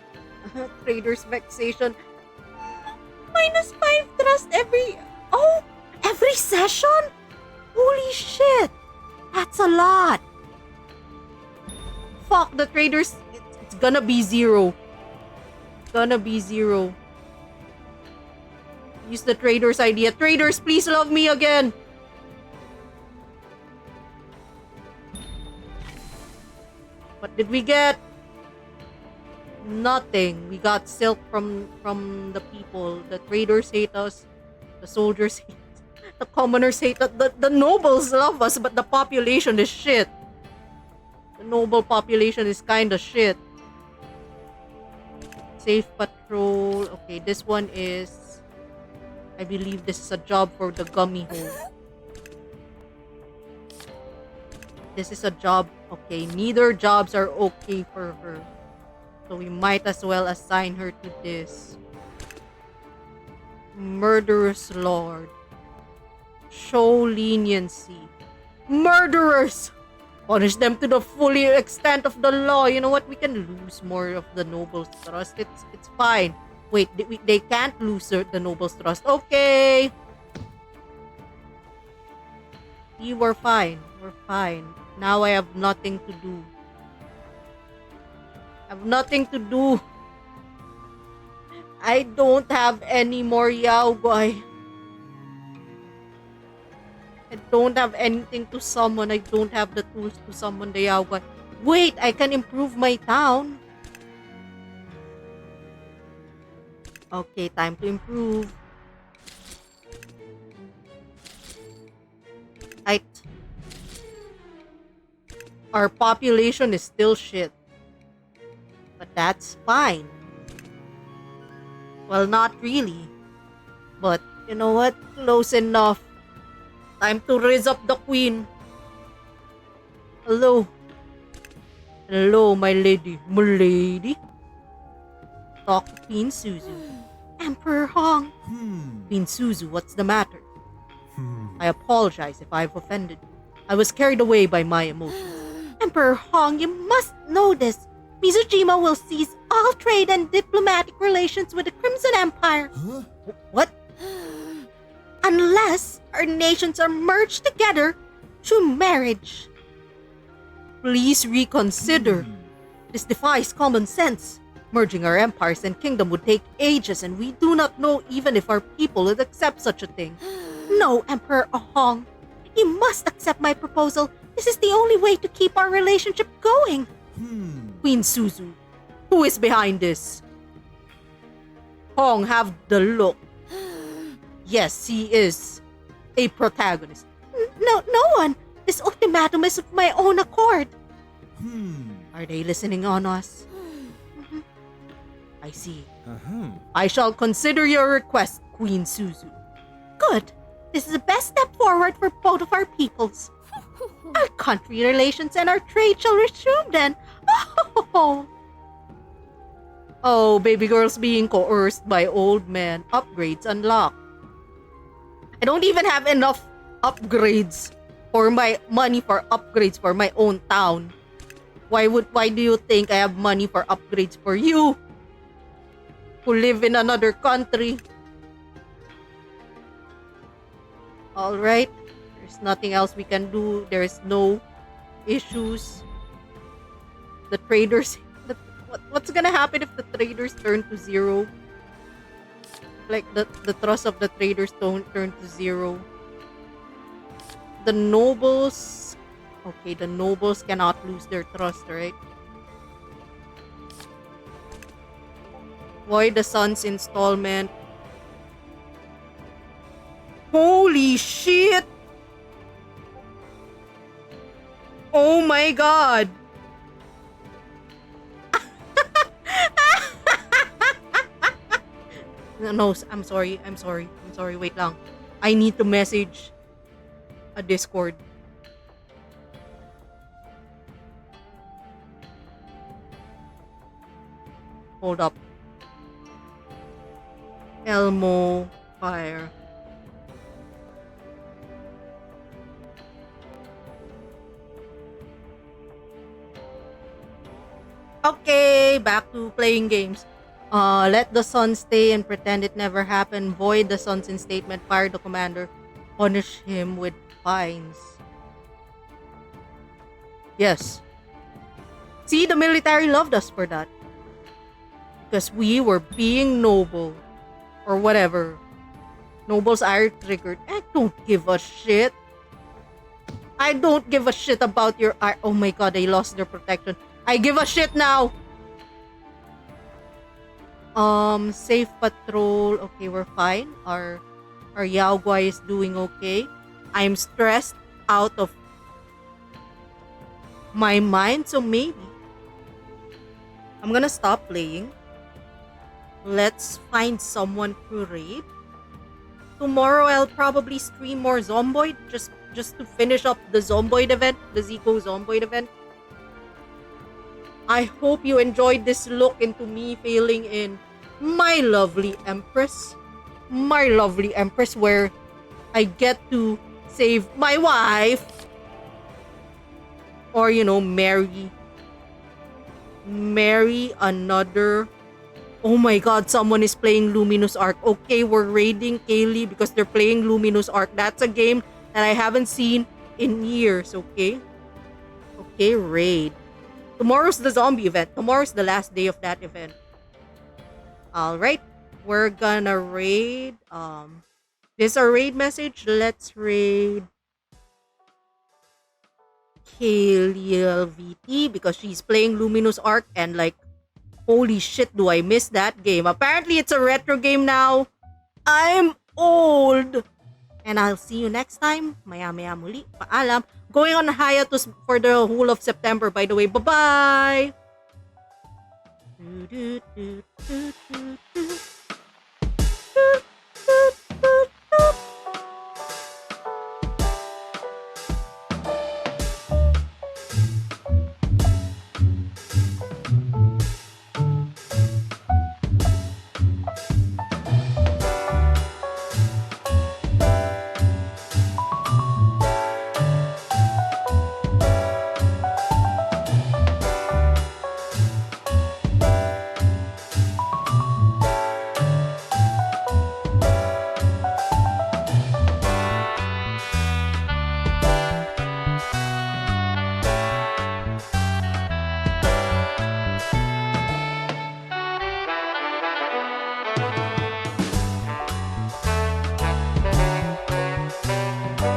traders vexation. -5 trust every session? Holy shit! That's a lot. Fuck the traders. It's gonna be 0. It's gonna be 0. Use the traders idea. Traders, please love me again. What did we get? Nothing. We got silk from the people. The traders hate us. The soldiers hate us. The commoners hate us. The nobles love us, but the population is shit. The noble population is kinda shit. Safe patrol. Okay, this one is... I believe this is a job for the gummy hole. This is a job. Okay, neither jobs are okay for her. So we might as well assign her to this. Murderous Lord. Show leniency. Murderers! Punish them to the full extent of the law. You know what? We can lose more of the nobles' trust. It's fine. Wait, they can't lose the nobles' trust. Okay. See, we're fine. We're fine. Now I have nothing to do. I have nothing to do. I don't have any more Yaoguai. I don't have anything to summon. I don't have the tools to summon the Yaoguai. Wait, I can improve my town. Okay, time to improve. Right. Our population is still shit. But that's fine. Well, not really. But, you know what? Close enough. Time to raise up the queen. Hello. Hello, my lady. My lady. Talk to Queen Suzu. Emperor Hong. Queen Suzu, what's the matter? I apologize if I've offended you. I was carried away by my emotions. Emperor Hong, you must know this. Mizujima will cease all trade and diplomatic relations with the Crimson Empire. Huh? What? Unless our nations are merged together through marriage. Please reconsider. This defies common sense. Merging our empires and kingdom would take ages, and we do not know even if our people would accept such a thing. No, Emperor Hong. You must accept my proposal. This is the only way to keep our relationship going. Queen Suzu, who is behind this? Hong, have the look. Yes, he is a protagonist. No one. This ultimatum is of my own accord. Are they listening on us? I see. Uh-huh. I shall consider your request, Queen Suzu. Good. This is the best step forward for both of our peoples. Our country relations and our trade shall resume then. Oh, Oh, baby girl's being coerced by old men. Upgrades unlocked. I don't even have enough upgrades for my money for upgrades for my own town. Why do you think I have money for upgrades for you who live in another country? All right. There's nothing else we can do. There's no issues. The traders... What's gonna happen if the traders turn to 0? Like, the trust of the traders don't turn to 0. The nobles... Okay, the nobles cannot lose their trust, right? Void the Sun's installment. Holy shit! Oh my god! No, I'm sorry. I'm sorry. I'm sorry. Wait lang. I need to message a Discord. Hold up. Elmo Fire. Okay, back to playing games. Let the sun stay and pretend it never happened. Void the sun's instatement. Fire the commander. Punish him with fines. Yes. See, the military loved us for that. Because we were being noble. Or whatever. Nobles are triggered. I don't give a shit. I don't give a shit about your art. Oh my god, they lost their protection. I give a shit now. Safe patrol. Okay, we're fine. Our Yao Guai is doing okay. I'm stressed out of my mind, so maybe I'm gonna stop playing. Let's find someone to raid. Tomorrow I'll probably stream more Zomboid just to finish up the Zomboid event, the Zico Zomboid event. I hope you enjoyed this look into me failing in my lovely Empress. My lovely Empress, where I get to save my wife. Or, marry another. Oh my god, someone is playing Luminous Arc. Okay, we're raiding Kaylee because they're playing Luminous Arc. That's a game that I haven't seen in years, okay? Okay, raid. Tomorrow's the zombie event. Tomorrow's the last day of that event. Alright, we're gonna raid. This is our raid message. Let's raid Kaylee LVT because she's playing Luminous Arc and like, holy shit, do I miss that game. Apparently, it's a retro game now. I'm old. And I'll see you next time. Maya-maya muli. Paalam. Going on hiatus for the whole of September, by the way. Bye-bye!